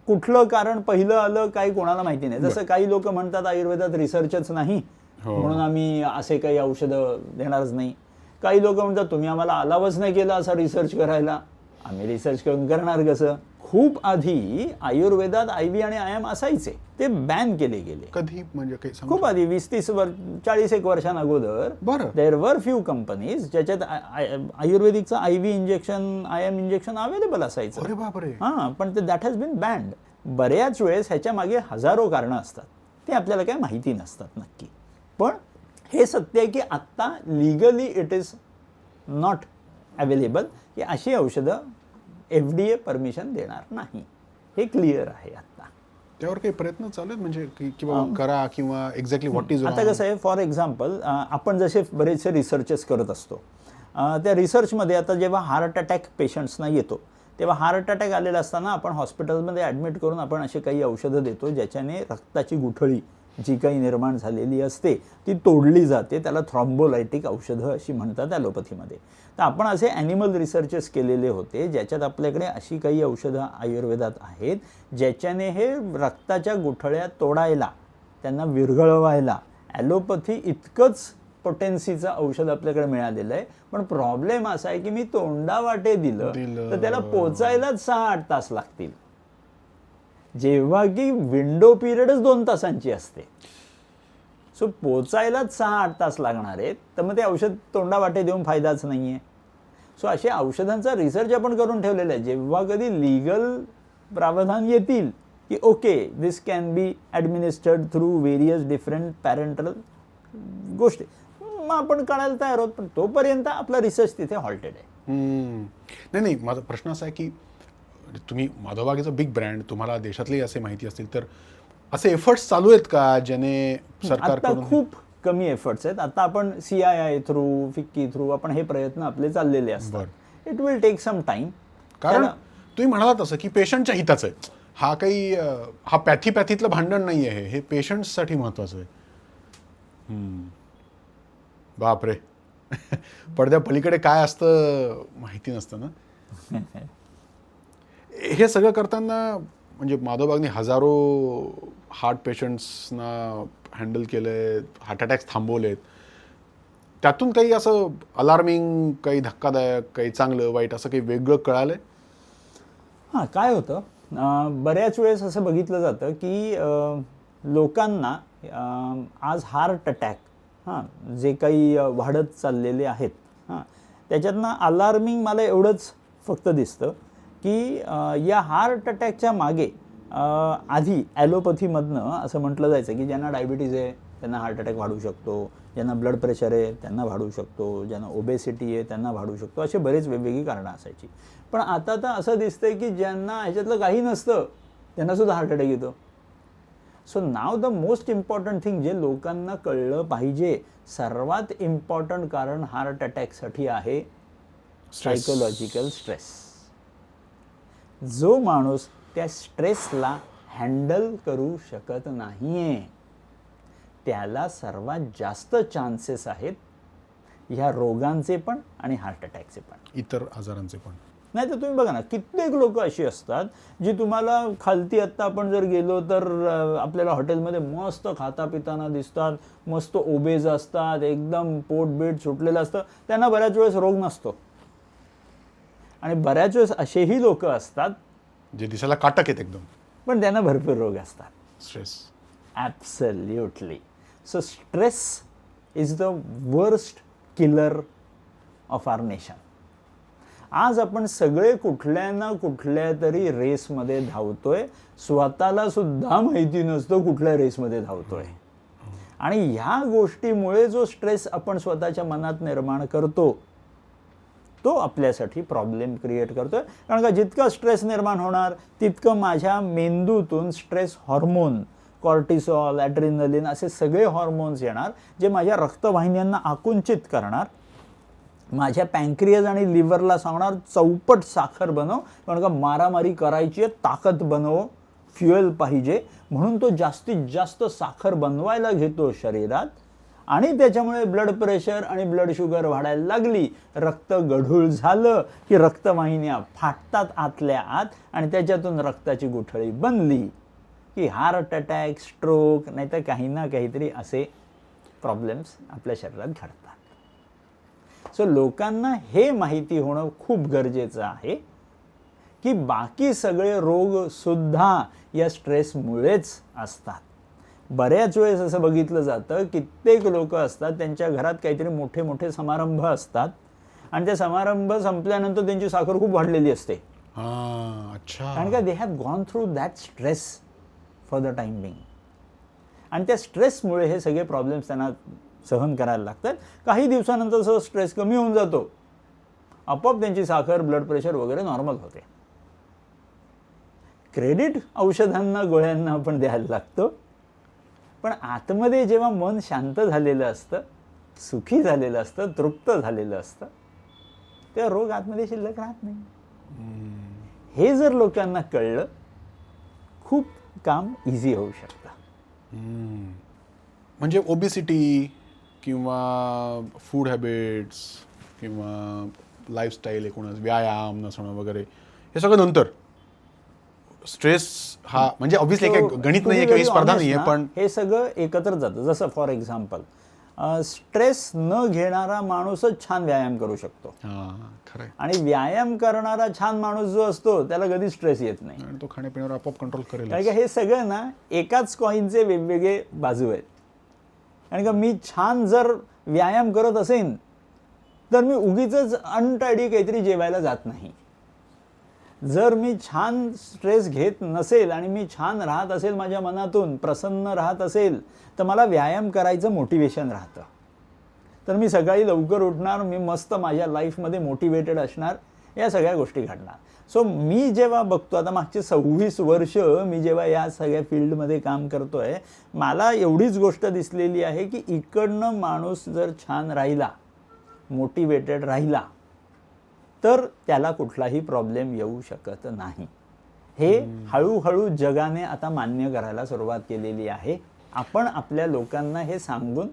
कुठलं कारण पहिलं आलं काही कोणाला माहिती नाही. जसं काही लोक म्हणतात आयुर्वेदात रिसर्चच नाही म्हणून आम्ही असे काही औषधं देणारच नाही. काही लोक म्हणतात तुम्ही आम्हाला अलावच नाही केला असा रिसर्च करायला, आम्ही रिसर्च करून करणार कसं. खूप आधी आयुर्वेदात IV आणि IM असायचे, ते बॅन केले गेले. कधी म्हणजे काही खूप आधी 20-30-40 वर्षांअगोदर देअर वर फ्यू कंपनीज ज्याच्यात आयुर्वेदिकचं IV injection IM injection available असायचं. अरे बापरे. हां, पण ते दॅट हॅज बीन बॅन्ड. बऱ्याच वेळेस ह्याच्या मागे हजारो कारणं असतात, ते आपल्याला काय माहिती नसतात नक्की. पण हे सत्य आहे की आत्ता legally it is not available, की अशी औषधं FDA परमिशन देणार नाही, हे क्लिअर आहे. आता त्यावर काही प्रयत्न चालू आहेत म्हणजे किंवा करा किंवा एक्झॅक्टली व्हॉट इज. आता कसं आहे, फॉर एक्झाम्पल आपण जसे बरेचसे रिसर्चेस करत असतो, त्या रिसर्चमध्ये आता जेव्हा हार्ट अटॅक पेशंट्सना येतो तेव्हा हार्ट अटॅक आलेला असताना आपण हॉस्पिटलमध्ये ॲडमिट करून आपण असे काही औषधं देतो ज्याच्याने रक्ताची गुठळी जी काही निर्माण झालेली असते ती तोडली जाते. त्याला थ्रॉम्बोलायटिक औषधं अशी म्हणतात ॲलोपॅथीमध्ये. तर आपण असे ॲनिमल रिसर्चेस केलेले होते ज्याच्यात आपल्याकडे अशी काही औषधं आयुर्वेदात आहेत ज्याच्याने हे रक्ताच्या गुठळ्या तोडायला, त्यांना विरघळवायला ॲलोपॅथी इतकंच पोटेन्सीचं औषध आपल्याकडे मिळालेलं आहे. पण प्रॉब्लेम असा आहे की मी तोंडावाटे दिलं तर त्याला पोचायलाच 6-8 तास लागतील, जेव्हा की विंडो पिरियडच 2 तासांची असते. सो पोचायलाच 6-8 तास लागणार आहेत, तर मग ते औषध तोंडावाटे देऊन फायदाच नाही आहे. सो अशा औषधांचा रिसर्च आपण करून ठेवलेला आहे. जेव्हा कधी लिगल प्रावधान येतील की okay this can be administered through various different parenteral गोष्टी, मग आपण काढायला तयार आहोत. पण तोपर्यंत आपला रिसर्च तिथे हॉल्टेड आहे. नाही, माझा प्रश्न असा आहे की तुम्ही Madhavbaug is a big brand, तुम्हाला देशातले असे माहिती असतील, तर असे एफर्ट्स चालू आहेत का ज्याने सरकारकडून? खूप कमी एफर्ट्स आहेत. आता आपण CII थ्रू, फिक्की थ्रू आपण हे प्रयत्न आपले चाललेले असतात. It will take some time. कारण तुम्ही म्हणाला तसं की पेशंटच्या हिताचं आहे. हा काही हा पॅथीतलं भांडण नाही आहे, हे पेशंट्ससाठी महत्वाचं आहे. बापरे. पडद्या पलीकडे काय असतं माहिती नसतं ना. हे सगळं करताना म्हणजे माधवबागने हजारो हार्ट पेशंट्सना हँडल केलंय, हार्ट अटॅक्स थांबवलेत. त्यातून काही असं अलार्मिंग, काही धक्कादायक, काही चांगलं वाईट असं काही वेगळं कळालंय? हां, काय होतं, बऱ्याच वेळेस असं बघितलं जातं की लोकांना आज हार्ट अटॅक जे काही वाढत चाललेले आहेत त्याच्यातनं अलार्मिंग मला एवढंच फक्त दिसतं की या हार्ट अटॅकच्या मागे आधी ॲलोपॅथीमधनं असं म्हटलं जायचं की ज्यांना डायबिटीज आहे त्यांना हार्ट अटॅक वाढू शकतो, ज्यांना ब्लड प्रेशर आहे त्यांना वाढू शकतो, ज्यांना ओबेसिटी आहे त्यांना वाढू शकतो, असे बरेच वेगवेगळी कारणं असायची. पण आता तर असं दिसतंय की ज्यांना ह्याच्यातलं काही नसतं त्यांनासुद्धा हार्ट अटॅक येतो. So now the most important thing जे लोकांना कळलं पाहिजे, सर्वात इम्पॉर्टंट कारण हार्ट अटॅकसाठी आहे सायकोलॉजिकल स्ट्रेस. जो माणूस त्या स्ट्रेसला हँडल करू शकत नाहीये त्याला सर्वात जास्त चान्सेस आहेत ह्या रोगांचे पण आणि हार्ट अटॅकचे पण, इतर आजारांचे पण. नाही तर तुम्ही बघा ना, कित्येक लोक अशी असतात जी तुम्हाला खालती आत्ता आपण जर गेलो तर आपल्याला हॉटेलमध्ये मस्त खाता पिताना दिसतात, मस्त ओबेज असतात, एकदम पोट बीट सुटलेलं असतं, त्यांना बऱ्याच वेळेस रोग नसतो. आणि बऱ्याच वेळेस असेही लोक असतात जे दिसायला काटक आहेत एकदम, पण त्यांना भरपूर रोग असतात. Stress. Absolutely. So stress is the worst killer of our nation. आज आपण सगळे कुठल्या ना कुठल्या तरी रेसमध्ये धावतोय, स्वतःला सुद्धा माहिती नसतं कुठल्या रेसमध्ये धावतोय. आणि ह्या गोष्टीमुळे जो स्ट्रेस आपण स्वतःच्या मनात निर्माण करतो तो आपल्यासाठी प्रॉब्लेम क्रिएट करतोय. कारण का जितका स्ट्रेस निर्माण होणार तितकं माझ्या मेंदूतून स्ट्रेस हॉर्मोन, कॉर्टिसॉल, ॲड्रिनलिन असे सगळे हॉर्मोन्स येणार जे माझ्या रक्तवाहिन्यांना आकुंचित करणार, माझ्या पँक्रियाज आणि लिव्हरला सांगणार चौपट साखर बनव, कारण का मारामारी करायची आहे, ताकद बनव, फ्युएल पाहिजे, म्हणून तो जास्तीत जास्त साखर बनवायला घेतो शरीरात. आणि त्याच्यामुळे ब्लड प्रेशर आणि ब्लड शुगर वाढायला लागली, रक्त गढूळ झालं की रक्तवाहिन्या फाटतात आतल्या आत आणि त्याच्यातून रक्ताची गुठळी बनली की हार्ट अटॅक, स्ट्रोक, नाहीतर काही ना काहीतरी असे प्रॉब्लेम्स आपल्या शरीरात घडतात. सो लोकांना हे माहिती होणं खूप गरजेचं आहे की बाकी सगळे रोग सुद्धा या स्ट्रेसमुळेच असतात. बऱ्याच वेळेस असं बघितलं जातं, कित्येक लोक असतात त्यांच्या घरात काहीतरी मोठे मोठे समारंभ असतात आणि त्या समारंभ संपल्यानंतर त्यांची साखर खूप वाढलेली असते. अच्छा. कारण का they have gone through that stress for the time being. आणि त्या स्ट्रेसमुळे हे सगळे प्रॉब्लेम्स त्यांना सहन करायला लागतात. काही दिवसानंतर स्ट्रेस कमी होऊन जातो, आपोआप त्यांची साखर, ब्लड प्रेशर वगैरे नॉर्मल होते. क्रेडिट औषधांना, गोळ्यांना आपण द्यायला लागतो, पण आतमध्ये जेव्हा मन शांत झालेलं असतं, सुखी झालेलं असतं, तृप्त झालेलं असतं, तेव्हा रोग आतमध्ये शिल्लक राहत नाही. हे जर लोकांना कळलं, खूप काम इझी होऊ शकतं. म्हणजे ओबेसिटी किंवा फूड हॅबिट्स किंवा लाईफस्टाईल, एकूणच व्यायाम नसणं वगैरे, हे सगळं नंतर. स्ट्रेस हा म्हणजे ऑब्व्हियसली काही गणित नाही आहे किंवा स्पर्धा नाही आहे, पण हे सगळं एकत्र जातं. जसं फॉर एक्झाम्पल, स्ट्रेस न घेणारा माणूसच छान व्यायाम करू शकतो. खरं आहे. आणि व्यायाम करणारा छान माणूस जो असतो त्याला कधी स्ट्रेस येत नाही. आणि तो खाण्यापिण्यावर आपोआप कंट्रोल करेल. कारण का हे सगळं ना एकाच कॉईनचे वेगवेगळे बाजू आहेत. कारण का मी छान जर व्यायाम करत असेन तर मी उगीच अनटायडी काहीतरी जेवायला जात नाही. जर मी छान स्ट्रेस घेत नसेल आणि मी छान राहत असेल, माझ्या मनातून प्रसन्न राहत असेल, तर मला व्यायाम करायचं मोटिवेशन राहतं. तर मी सकाळी लवकर उठणार, मी मस्त माझ्या लाईफमध्ये मोटिवेटेड असणार, या सगळ्या गोष्टी घडणार. सो मी जेव्हा बघतो, आता मागचे 26 वर्ष मी जेव्हा या सगळ्या फील्डमध्ये काम करतोय, मला एवढीच गोष्ट दिसलेली आहे की इकडनं माणूस जर छान राहिला, मोटिवेटेड राहिला, तर त्याला कुठलाही प्रॉब्लेम येऊ शकत नाही. हे हळूहळू जगाने आता मान्य करायला सुरुवात केलेली आहे. आपण आपल्या लोकांना हे सांगून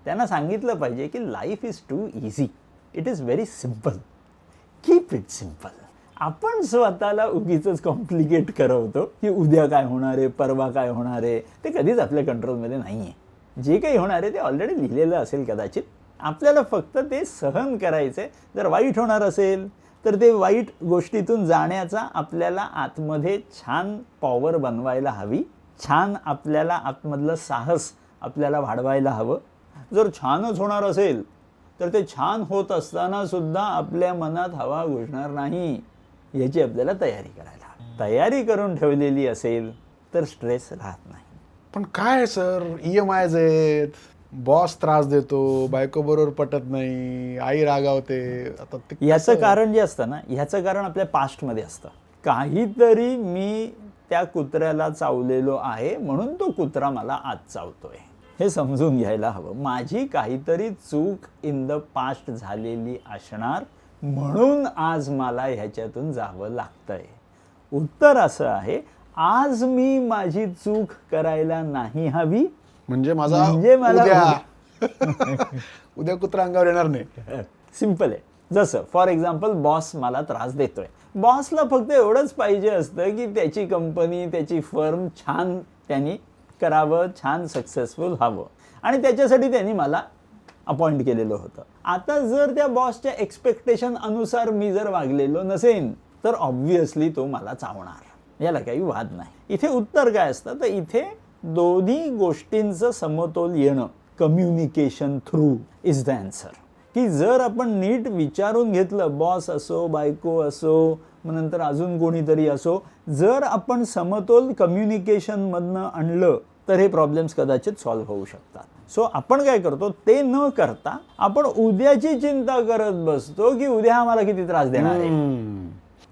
त्यांना सांगितलं पाहिजे की life is too easy, it is very simple, keep it simple. आपण स्वतःला उगीच कॉम्प्लिकेट करवतो की उद्या काय होणार आहे, परवा काय होणार आहे, ते कधीच आपल्या कंट्रोलमध्ये नाही आहे. जे काही होणार आहे ते ऑलरेडी लिहिलेलं असेल कदाचित, आपल्याला फक्त ते सहन करायचं. जर वाईट होणार असेल तर ते वाईट गोष्टीतून जाण्याचा आपल्याला आतमध्ये छान पॉवर बनवायला हवी, छान आपल्याला आतमधलं साहस आपल्याला वाढवायला हवं. जर छानच होणार असेल तर ते छान होत असताना सुद्धा आपल्या मनात हवा घुसणार नाही, याची आपल्याला तयारी करायला हवी. तयारी करून ठेवलेली असेल तर स्ट्रेस राहत नाही. पण काय सर, EMIs आहेत, बॉस त्रास देतो, बायको बरोबर पटत नाही, आई रागावते. आता याचं कारण जे असतं ना, ह्याचं कारण आपल्या पास्टमध्ये असतं. काहीतरी मी त्या कुत्र्याला चावलेलो आहे म्हणून तो कुत्रा मला आज चावतोय, हे समजून घ्यायला हवं. माझी काहीतरी चूक इन द पास्ट झालेली असणार, म्हणून आज मला ह्याच्यातून जावं लागतंय. उत्तर असं आहे, आज मी माझी चूक करायला नाही हवी, म्हणजे माझा म्हणजे मला उद्या कुत्रा अंगावर येणार नाही. सिम्पल आहे. जसं फॉर एक्झाम्पल बॉस मला त्रास देतोय, बॉसला फक्त एवढंच पाहिजे असतं की त्याची कंपनी, त्याची फर्म छान त्यांनी करावं, छान सक्सेसफुल व्हावं, आणि त्याच्यासाठी त्यांनी मला अपॉइंट केलेलं होतं. आता जर त्या बॉसच्या एक्सपेक्टेशन अनुसार मी जर वागलेलो नसेन तर ऑब्व्हियसली तो मला चावणार, याला काही वाद नाही. इथे उत्तर काय असतं, तर इथे दोन्ही गोष्टींचं समतोल येणं, communication through is the answer. की जर आपण नीट विचारून घेतलं, बॉस असो, बायको असो, मग नंतर अजून कोणीतरी असो, जर आपण समतोल कम्युनिकेशनमधनं आणलं तर हे प्रॉब्लेम्स कदाचित सॉल्व्ह होऊ शकतात. सो आपण काय करतो, ते न करता आपण उद्याची चिंता करत बसतो की उद्या हा मला किती त्रास देणार आहे.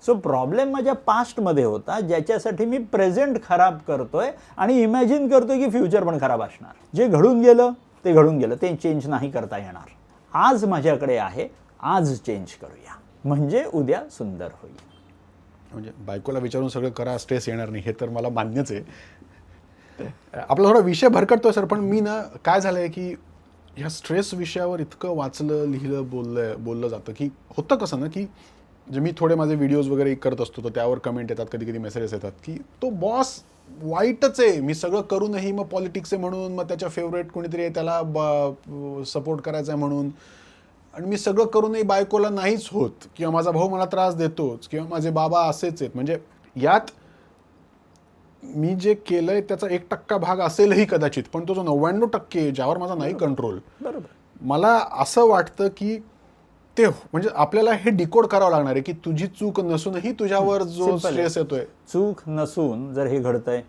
सो प्रॉब्लेम माझ्या पास्टमध्ये होता, ज्याच्यासाठी मी प्रेझेंट खराब करतोय आणि इमॅजिन करतोय की फ्युचर पण खराब असणार. जे घडून गेलं ते घडून गेलं, ते चेंज नाही करता येणार. आज माझ्याकडे आहे, आज चेंज करूया, म्हणजे उद्या सुंदर होईल. म्हणजे बायकोला विचारून सगळं करा, स्ट्रेस येणार नाही, हे तर मला मान्यच आहे. आपला थोडा विषय भरकटतोय सर, पण मी ना काय झालंय की ह्या स्ट्रेस विषयावर इतकं वाचलं, लिहिलं, बोललं जातं की होतं कसं ना की जे मी थोडे माझे व्हिडिओज वगैरे करत असतो तर त्यावर कमेंट येतात, कधी कधी मेसेजेस येतात की तो बॉस वाईटच आहे, मी सगळं करूनही मग पॉलिटिक्स आहे म्हणून, मग त्याच्या फेवरेट कोणीतरी आहे त्याला सपोर्ट करायचा आहे म्हणून, आणि मी सगळं करूनही बायकोला नाहीच होत, किंवा माझा भाऊ मला त्रास देतोच, किंवा माझे बाबा असेच आहेत. म्हणजे यात मी जे केलंय त्याचा 1% भाग असेलही कदाचित, पण तो जो 99% ज्यावर माझा नाही कंट्रोल, बरोबर. मला असं वाटतं की ते म्हणजे आपल्याला हे डिकोड करावं लागणार आहे की तुझी चूक नसूनही तुझ्यावर जो स्ट्रेस येतोय, चूक नसून जर हे घडतंय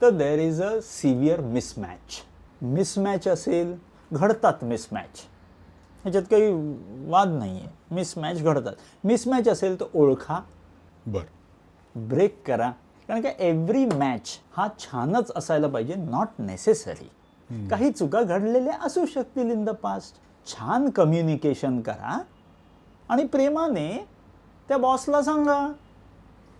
तर there is a severe mismatch. Mismatch असेल, घडतात मिसमॅच, ह्याच्यात काही वाद नाही आहे, मिसमॅच घडतात. मिसमॅच असेल तर ओळखा, ब्रेक करा, कारण का एव्हरी मॅच हा छानच असायला पाहिजे, नॉट नेसेसरी. काही चुका घडलेल्या असू शकतील इन द पास्ट. छान कम्युनिकेशन करा आणि प्रेमाने त्या बॉसला सांगा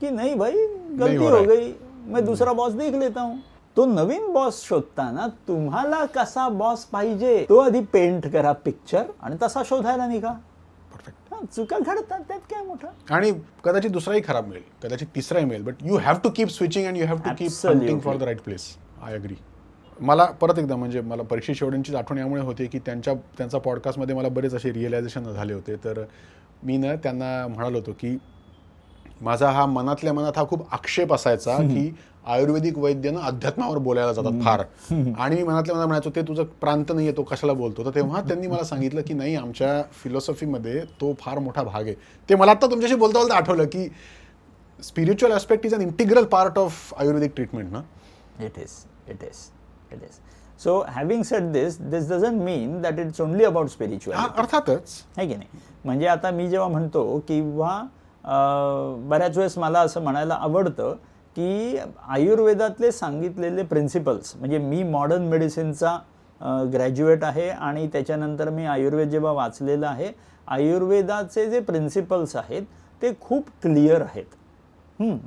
की नाही भाई, गलती हो गई, मैं दूसरा बॉस देख लेता हूं. तो नवीन बॉस शोधताना तुम्हाला कसा बॉस पाहिजे तो आधी पेंट करा पिक्चर, आणि तसा शोधायला निघा. चुका घडतात, त्यात काय मोठं. आणि कदाचित दुसराही खराब मिळेल, कदाचित तिसराही मिळेल, but you have to keep switching and you have to keep hunting for the right place. I agree. मला परत एकदा म्हणजे मला परीक्षित शेवड्यांचीच आठवण यामुळे होते की त्यांचा पॉडकास्टमध्ये मला बरेच असे रिअलायझेशन झाले होते. तर मी ना त्यांना म्हणालो होतो की माझा हा मनातल्या मनात हा खूप आक्षेप असायचा की आयुर्वेदिक वैद्यनं अध्यात्मावर बोलायला जातात फार, आणि मी मनातल्या मनात म्हणायचो ते तुझं प्रांत नाही आहे, तो कशाला बोलतो. तर तेव्हा त्यांनी मला सांगितलं की नाही, आमच्या फिलॉसॉफीमध्ये तो फार मोठा भाग आहे. ते मला आता तुमच्याशी बोलता बोलता आठवलं की spiritual aspect is an integral part of Ayurvedic treatment ना. It is. So having said this doesn't mean that it's only about spirituality. अर्थातच आहे की नाही. म्हणजे आता मी जेव्हा म्हणतो किंवा बऱ्याच वेळेस मला असं म्हणायला आवडतं की आयुर्वेदातले सांगितलेले प्रिन्सिपल्स, म्हणजे मी मॉडर्न मेडिसिनचा ग्रॅज्युएट आहे आणि त्याच्यानंतर मी आयुर्वेद जेव्हा वाचलेलं आहे, आयुर्वेदाचे जे प्रिन्सिपल्स आहेत ते खूप क्लिअर आहेत.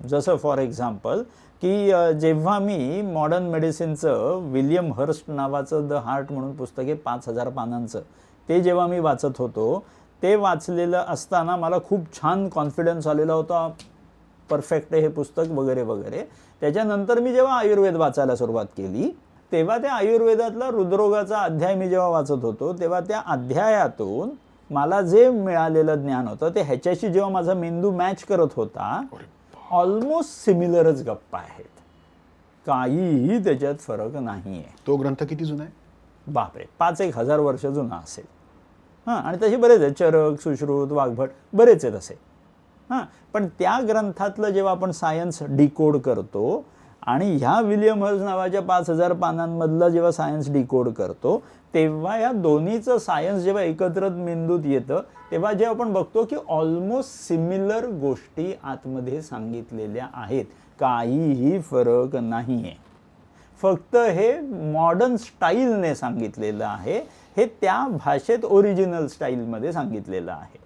जसं फॉर एक्झाम्पल की जेव्हा मी मॉडर्न मेडिसिनचं विलियम हर्स्ट नावाचं द हार्ट म्हणून पुस्तक आहे 5000 पानांचं, ते जेव्हा मी वाचत होतो, ते वाचलेलं असताना मला खूप छान कॉन्फिडन्स आलेला होता, परफेक्ट आहे हे पुस्तक वगैरे वगैरे. त्याच्यानंतर मी जेव्हा आयुर्वेद वाचायला सुरुवात केली तेव्हा त्या आयुर्वेदातला हृदरोगाचा अध्याय मी जेव्हा वाचत होतो तेव्हा त्या अध्यायातून मला जे मिळालेलं ज्ञान होतं ते ह्याच्याशी जेव्हा माझा मेंदू मॅच करत होता, ऑलमोस्ट सिमिलरच गप्पा आहेत, काहीही त्याच्यात फरक नाही आहे. तो ग्रंथ किती जुना आहे? बापरे, 5,000 वर्ष जुना असेल. आणि तसे बरेच आहेत, चरक, सुश्रुत, वाघभट बरेच आहेत असे. पण त्या ग्रंथातलं जेव्हा आपण सायन्स डिकोड करतो आणि ह्या विलियम हर्स्ट नावाच्या 5000 पानांमधलं जेव्हा सायन्स डिकोड करतो तेव्हा या दोन्हीचं सायन्स जेव्हा एकत्र मेंदूत येतं तेव्हा जेव्हा आपण बघतो की ऑलमोस्ट सिमिलर गोष्टी आतमध्ये सांगितलेल्या आहेत, काहीही फरक नाही आहे. फक्त हे मॉडर्न स्टाईलने सांगितलेलं आहे, हे त्या भाषेत ओरिजिनल स्टाईलमध्ये सांगितलेलं आहे.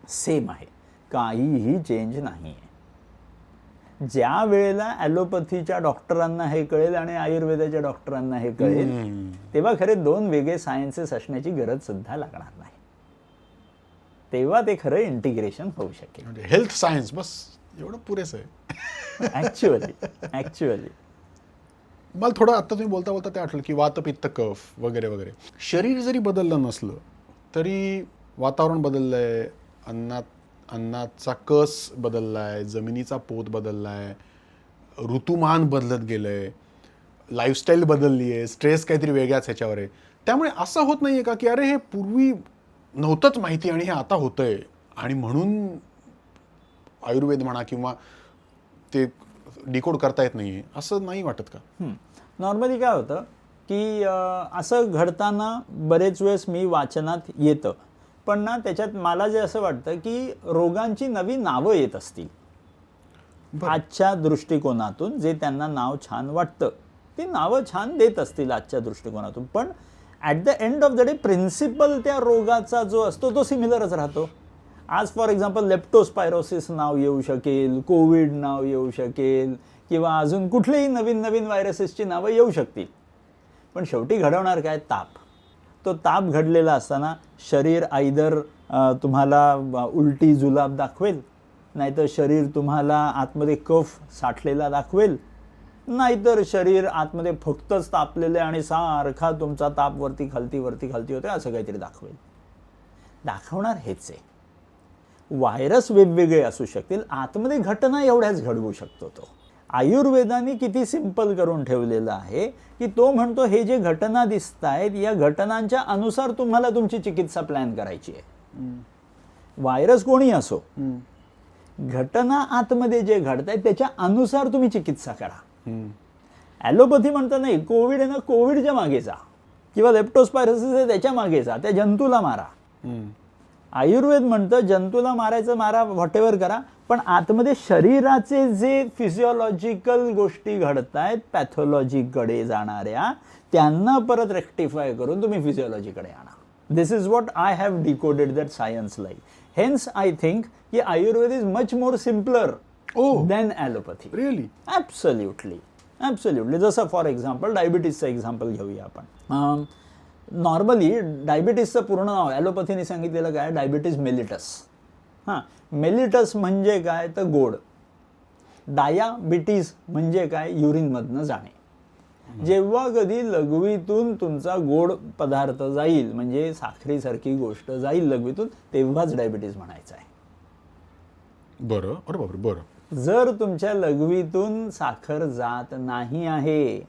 सेम आहे, काहीही चेंज नाही आहे. ज्या वेळेला ॲलोपॅथीच्या डॉक्टरांना हे कळेल आणि आयुर्वेदाच्या डॉक्टरांना हे कळेल तेव्हा खरे दोन वेगळे सायन्सेस असण्याची गरज सुद्धा लागणार नाही. तेव्हा ते खरं इंटिग्रेशन होऊ शकेल. म्हणजे हेल्थ सायन्स बस एवढं पुरेसं आहे. ऍक्च्युअली मला थोडं आता तुम्ही बोलता बोलता ते आठवलं की वात पित्त कफ वगैरे वगैरे. शरीर जरी बदललं नसलं तरी वातावरण बदललंय, अन्नाचा कस बदललाय, जमिनीचा पोत बदललाय, ऋतुमान बदलत गेलंय, लाईफस्टाईल बदलली आहे, स्ट्रेस काहीतरी वेगळाच ह्याच्यावर आहे. त्यामुळे असं होत नाहीये का की अरे हे पूर्वी नव्हतंच माहिती आणि हे आता होतंय आणि म्हणून आयुर्वेद म्हणा किंवा ते डिकोड करता येत नाहीये, असं नाही वाटत का? नॉर्मली काय होतं की असं घडताना बरेच वेळेस मी वाचनात येतं, पण ना त्याच्यात मला जे असं वाटतं की रोगांची नवी नावं येत असतील आजच्या दृष्टिकोनातून. जे त्यांना नाव छान वाटतं ते नावं छान देत असतील आजच्या दृष्टिकोनातून, पण at the end of the day principle त्या रोगाचा जो असतो तो सिमिलरच राहतो. आज फॉर एक्झाम्पल लेप्टोस्पायरोसिस नाव येऊ शकेल, कोविड नाव येऊ शकेल किंवा अजून कुठलेही नवीन नवीन व्हायरसेसची नावं येऊ शकतील, पण शेवटी घडवणार काय? ताप. तो ताप घडलेला असताना शरीर आयदर तुम्हाला उलटी जुलाब दाखवेल, नाहीतर शरीर तुम्हाला आतमध्ये कफ साठलेला दाखवेल, नाहीतर शरीर आतमध्ये फक्तच तापलेले आणि सारखा तुमचा ताप वरती खालती होते असं काहीतरी दाखवेल. दाखवणार हेच आहे. व्हायरस वेगवेगळे असू शकतील, आतमध्ये घटना एवढ्याच घडवू शकतो तो. आयुर्वेदाने किती सिंपल करून ठेवलेलं आहे की तो म्हणतो हे जे घटना दिसत आहेत या घटनांच्या अनुसार तुम्हाला तुमची चिकित्सा प्लॅन करायची आहे. व्हायरस कोणी असो, घटना आतमध्ये जे घडत आहेत त्याच्या अनुसार तुम्ही चिकित्सा करा. ॲलोपॅथी म्हणतं नाही कोविड आहे ना, कोविडच्या मागे जा, किंवा लेप्टोस्पायरोसिस आहे त्याच्या मागे जा, त्या जंतूला मारा. आयुर्वेद म्हणतं जंतूला मारायचं मारा, व्हॉटेवर करा, पण आतमध्ये शरीराचे जे फिजिओलॉजिकल गोष्टी घडत आहेत पॅथॉलॉजीकडे जाणाऱ्या त्यांना परत रेक्टिफाय करून तुम्ही फिजिओलॉजीकडे आणा. This is what I have decoded that science like. Hence I think की Ayurveda is much more simpler than allopathy. Really? Absolutely. जसं फॉर एक्झाम्पल डायबिटीजचं एक्झाम्पल घेऊया आपण. नॉर्मली डायबिटीजचं पूर्ण नाव ॲलोपॅथीने सांगितलेलं काय? Diabetes mellitus. मेलिटस म्हणजे काय तर गोड. डायाबिटीज म्हणजे काय? युरिनमधनं जाणे. जेव्हा कधी लघवीतून तुमचा गोड पदार्थ जाईल म्हणजे साखरेसारखी गोष्ट जाईल लघवीतून तेव्हाच डायबिटीज म्हणायचं आहे. बरं. अरे बापरे. बरं. जर तुमच्या लघवीतून साखर जात नाही आहे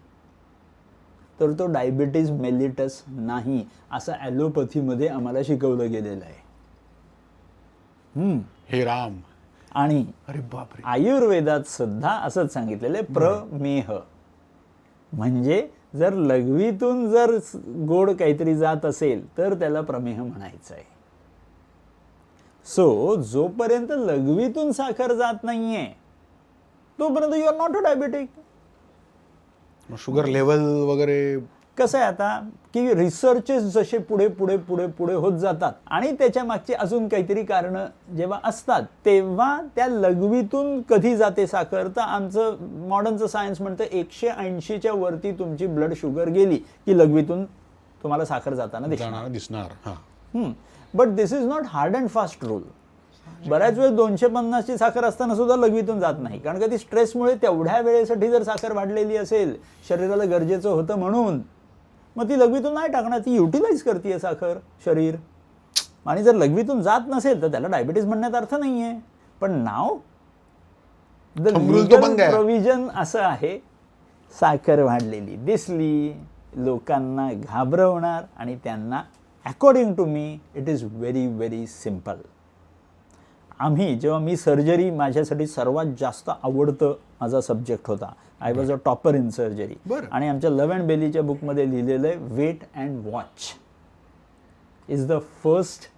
तर तो डायबिटीज मेलिटस नाही असं ॲलोपॅथीमध्ये आम्हाला शिकवलं गेलेलं आहे. हे राम. आणि अरे बापरे. आयुर्वेदात सुद्धा असंच सांगितलेलं आहे, प्रमेह. म्हणजे जर लघवीतून जर गोड काहीतरी जात असेल तर त्याला प्रमेह म्हणायचं आहे. सो जोपर्यंत लघवीतून साखर जात नाहीये तोपर्यंत you are not a diabetic. Sugar level वगैरे कसं आहे आता की रिसर्चेस जसे पुढे पुढे पुढे पुढे होत जातात आणि त्याच्या मागची अजून काहीतरी कारणं जेव्हा असतात तेव्हा त्या लघवीतून कधी जाते साखर, तर आमचं मॉडर्नचं सायन्स म्हणतं 180च्या वरती तुमची ब्लड शुगर गेली की लघवीतून तुम्हाला साखर जाताना दिसणार. But this is not hard and fast rule. बऱ्याच वेळेस 250ची साखर असताना सुद्धा लघवीतून जात नाही, कारण का ती स्ट्रेसमुळे तेवढ्या वेळेसाठी जर साखर वाढलेली असेल शरीराला गरजेचं होतं म्हणून, मग ती लघवीतून नाही टाकणार, ती युटिलाइज करते साखर शरीर. आणि जर लघवीतून जात नसेल तर त्याला डायबिटीज म्हणण्यात अर्थ नाहीये. पण नाव द लीगल प्रोव्हिजन असं आहे, साखर वाढलेली दिसली लोकांना घाबरवणार आणि त्यांना according to me it is very very simple. जेव्हा मी सर्जरी माझ्यासाठी सर्वात जास्त आवडतं माझा सब्जेक्ट होता. I was a topper in surgery. आणि आमच्या लव्ह अँड बेलीच्या बुकमध्ये लिहिलेलं आहे wait and watch is the first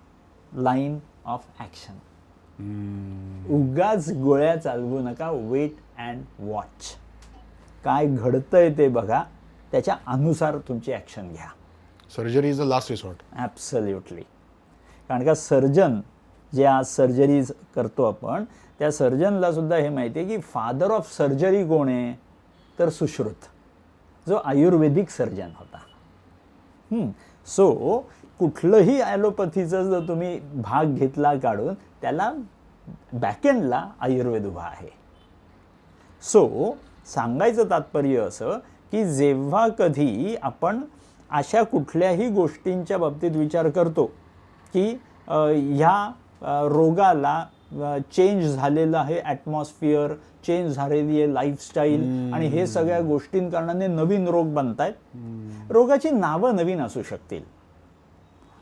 line of action. उगाच गोळ्या चालवू नका, वेट अँड वॉच. काय घडतंय ते बघा, त्याच्या अनुसार तुमची ॲक्शन घ्या. Surgery is the last resort. Absolutely. कारण का सर्जन जे आज सर्जरीज करतो आपण त्या सर्जनला सुद्धा हे माहिती आहे की फादर ऑफ सर्जरी कोण आहे, तर सुश्रुत, जो आयुर्वेदिक सर्जन होता. सो कुठलंही ॲलोपॅथीचा जर तुम्ही भाग घेतला काढून, त्याला बॅकएंडला आयुर्वेद उभा आहे. सो सांगायचं तात्पर्य असं की जेव्हा कधी आपण अशा कुठल्याही गोष्टींच्या बाबतीत विचार करतो की ह्या रोगाला चेंज झालेलं आहे ॲटमॉस्फिअर, चेंज झालेली आहे लाईफस्टाईल, आणि हे सगळ्या गोष्टींकारणाने नवीन रोग बनतायत. रोगाची नावं नवीन असू शकतील,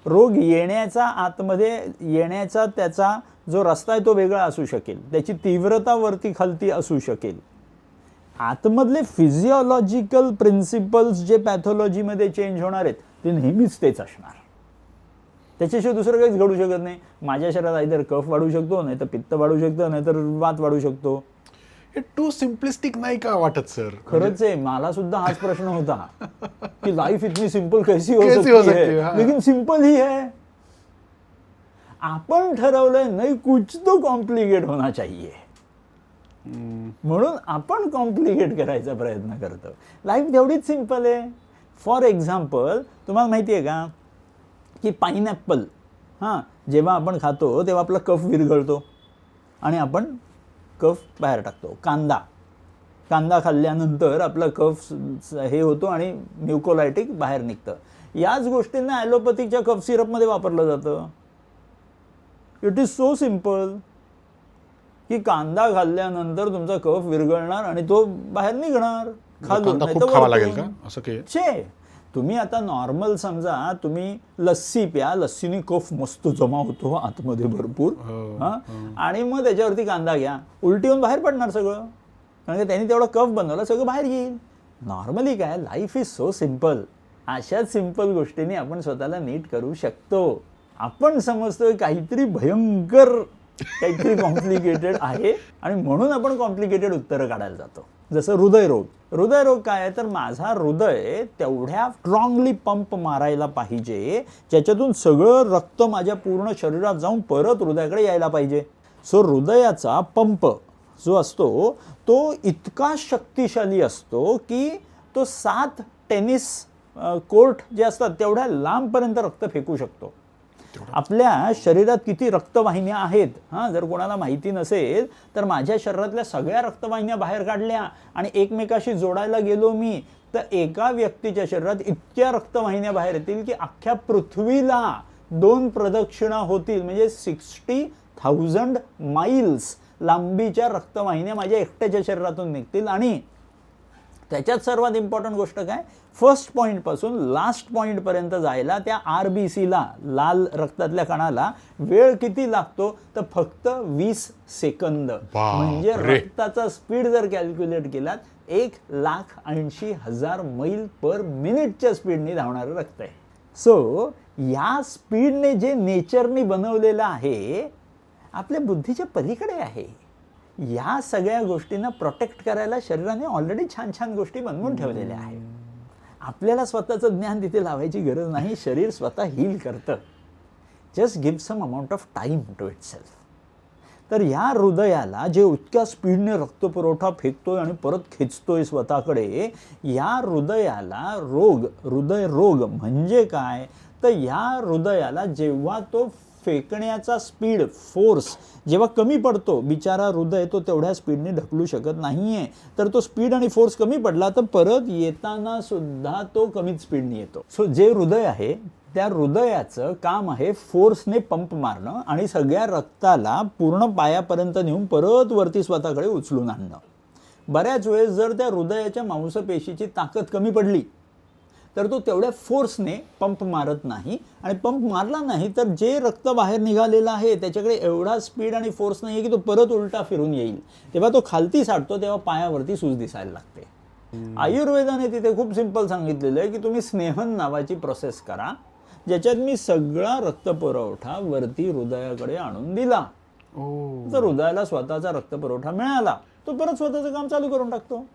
रोग येण्याचा आतमध्ये येण्याचा त्याचा जो रस्ता आहे तो वेगळा असू शकेल, त्याची तीव्रता वरती खालती असू शकेल, आतमधले फिजिओलॉजिकल प्रिन्सिपल्स जे पॅथॉलॉजीमध्ये चेंज होणार आहेत ते नेहमीच तेच असणार. त्याच्याशिवाय दुसरं काहीच घडू शकत नाही. माझ्या शरीरात आयदर कफ वाढू शकतो, नाही तर पित्त वाढू शकतं, नाहीतर वात वाढू शकतो. हे टू सिम्पलिस्टिक नाही का वाटत सर? खरंच आहे, मला सुद्धा हाच प्रश्न होता की लाईफ इतनी सिंपल कैसी हो सकती है, लेकिन सिंपल ही है. आपण ठरवलंय नाही कुछ तो कॉम्प्लिकेट होना चाहिए, म्हणून आपण कॉम्प्लिकेट करायचा प्रयत्न करतो. लाईफ तेवढीच सिंपल आहे. फॉर एक्झाम्पल, तुम्हाला माहिती आहे का की पाईनॅपल जेव्हा आपण खातो तेव्हा आपला कफ विरघळतो आणि आपण कफ बाहेर टाकतो. कांदा खाल्ल्यानंतर आपला कफ हे होतो आणि म्युकोलायटिक बाहेर निघतं. याच गोष्टींना ॲलोपॅथीच्या कफ सिरपमध्ये वापरलं जातं. इट इज सो सिम्पल की कांदा खाल्ल्यानंतर तुमचा कफ विरघळणार आणि तो बाहेर निघणार. छे, तुम्ही आता नॉर्मल समजा तुम्ही लस्सी प्या, लस्सीने कफ मस्त जमा होतो आतमध्ये भरपूर, आणि मग त्याच्यावरती कांदा घ्या, उलटी होऊन बाहेर पडणार सगळं, कारण की त्यांनी तेवढा कफ बनवला, सगळं बाहेर येईल. नॉर्मली काय, लाईफ इज सो सिम्पल. अशाच सिम्पल गोष्टींनी आपण स्वतःला नीट करू शकतो. आपण समजतोय काहीतरी भयंकर, काहीतरी कॉम्प्लिकेटेड आहे आणि म्हणून आपण कॉम्प्लिकेटेड उत्तरं काढायला जातो. जसं हृदयरोग. हृदयरोग काय आहे, तर माझा हृदय तेवढ्या स्ट्रॉंगली पंप मारायला पाहिजे ज्याच्यातून सगळं रक्त माझ्या पूर्ण शरीरात जाऊन परत हृदयाकडे यायला पाहिजे. सो हृदयाचा पंप जो असतो तो इतका शक्तिशाली असतो की तो 7 टेनिस कोर्ट जे असतात तेवढ्या लांबपर्यंत रक्त फेकू शकतो. आपल्या शरीरात किती रक्तवाहिन्या आहेत, जर कोणाला माहिती नसेल तर माझ्या शरीरातल्या सगळ्या रक्तवाहिन्या बाहेर काढल्या आणि एकमेकाशी जोडायला गेलो मी, तर एका व्यक्तीच्या शरीरात इतक्या रक्तवाहिन्या बाहेर येतील की अख्ख्या पृथ्वीला 2 प्रदक्षिणा होतील. म्हणजे 60,000 माइल्स लांबीच्या रक्तवाहिन्या माझ्या एकट्याच्या शरीरातून निघतील. आणि त्याच्यात सर्वात इम्पॉर्टंट गोष्ट काय, फर्स्ट पॉईंटपासून लास्ट पॉईंटपर्यंत जायला त्या RBCला, लाल रक्तातल्या कणाला वेळ किती लागतो, तर फक्त 20 सेकंद. म्हणजे रक्ताचा स्पीड जर कॅल्क्युलेट केलात 1,80,000 मैल पर मिनिटच्या स्पीडने धावणारं रक्त आहे. सो या स्पीडने जे नेचरने बनवलेलं आहे आपल्या बुद्धीच्या पलीकडे आहे. या सगळ्या गोष्टींना प्रोटेक्ट करायला शरीराने ऑलरेडी छान छान गोष्टी बनवून ठेवलेल्या आहेत. आपल्याला स्वतःचं ज्ञान तिथे लावायची गरज नाही, शरीर स्वतः हील करतं. Just give some amount of time to itself. तर या हृदयाला जे इतक्या स्पीडने रक्तपुरवठा फेकतोय आणि परत खेचतोय स्वतःकडे, या हृदयाला हृदय रोग म्हणजे काय, तर या हृदयाला जेव्हा तो फेकण्याचा स्पीड, फोर्स जेव्हा कमी पडतो, बिचारा हृदय तो तेवढ्या स्पीडने ढकलू शकत नाहीये, तर तो स्पीड आणि फोर्स कमी पडला तर परत येताना सुद्धा तो कमीच स्पीडने येतो. सो जे हृदय आहे त्या हृदयाचं काम आहे फोर्सने पंप मारणं आणि सगळ्या रक्ताला पूर्ण पायापर्यंत नेऊन परत वरती स्वतःकडे उचलून आणणं. बऱ्याच वेळेस जर त्या हृदयाच्या मांसपेशीची ताकद कमी पडली तर तो तेवढ्या फोर्सने पंप मारत नाही, आणि पंप मारला नाही तर जे रक्त बाहेर निघालेलं आहे त्याच्याकडे एवढा स्पीड आणि फोर्स नाही आहे की तो परत उलटा फिरून येईल. तेव्हा तो खालती साठतो, तेव्हा पायावरती सूज दिसायला लागते. आयुर्वेदाने तिथे खूप सिंपल सांगितलेलं आहे की तुम्ही स्नेहन नावाची प्रोसेस करा, ज्याच्यात मी सगळा रक्तपुरवठा वरती हृदयाकडे आणून दिला. तर हृदयाला स्वतःचा रक्तपुरवठा मिळाला, तो परत स्वतःचं काम चालू करून टाकतो.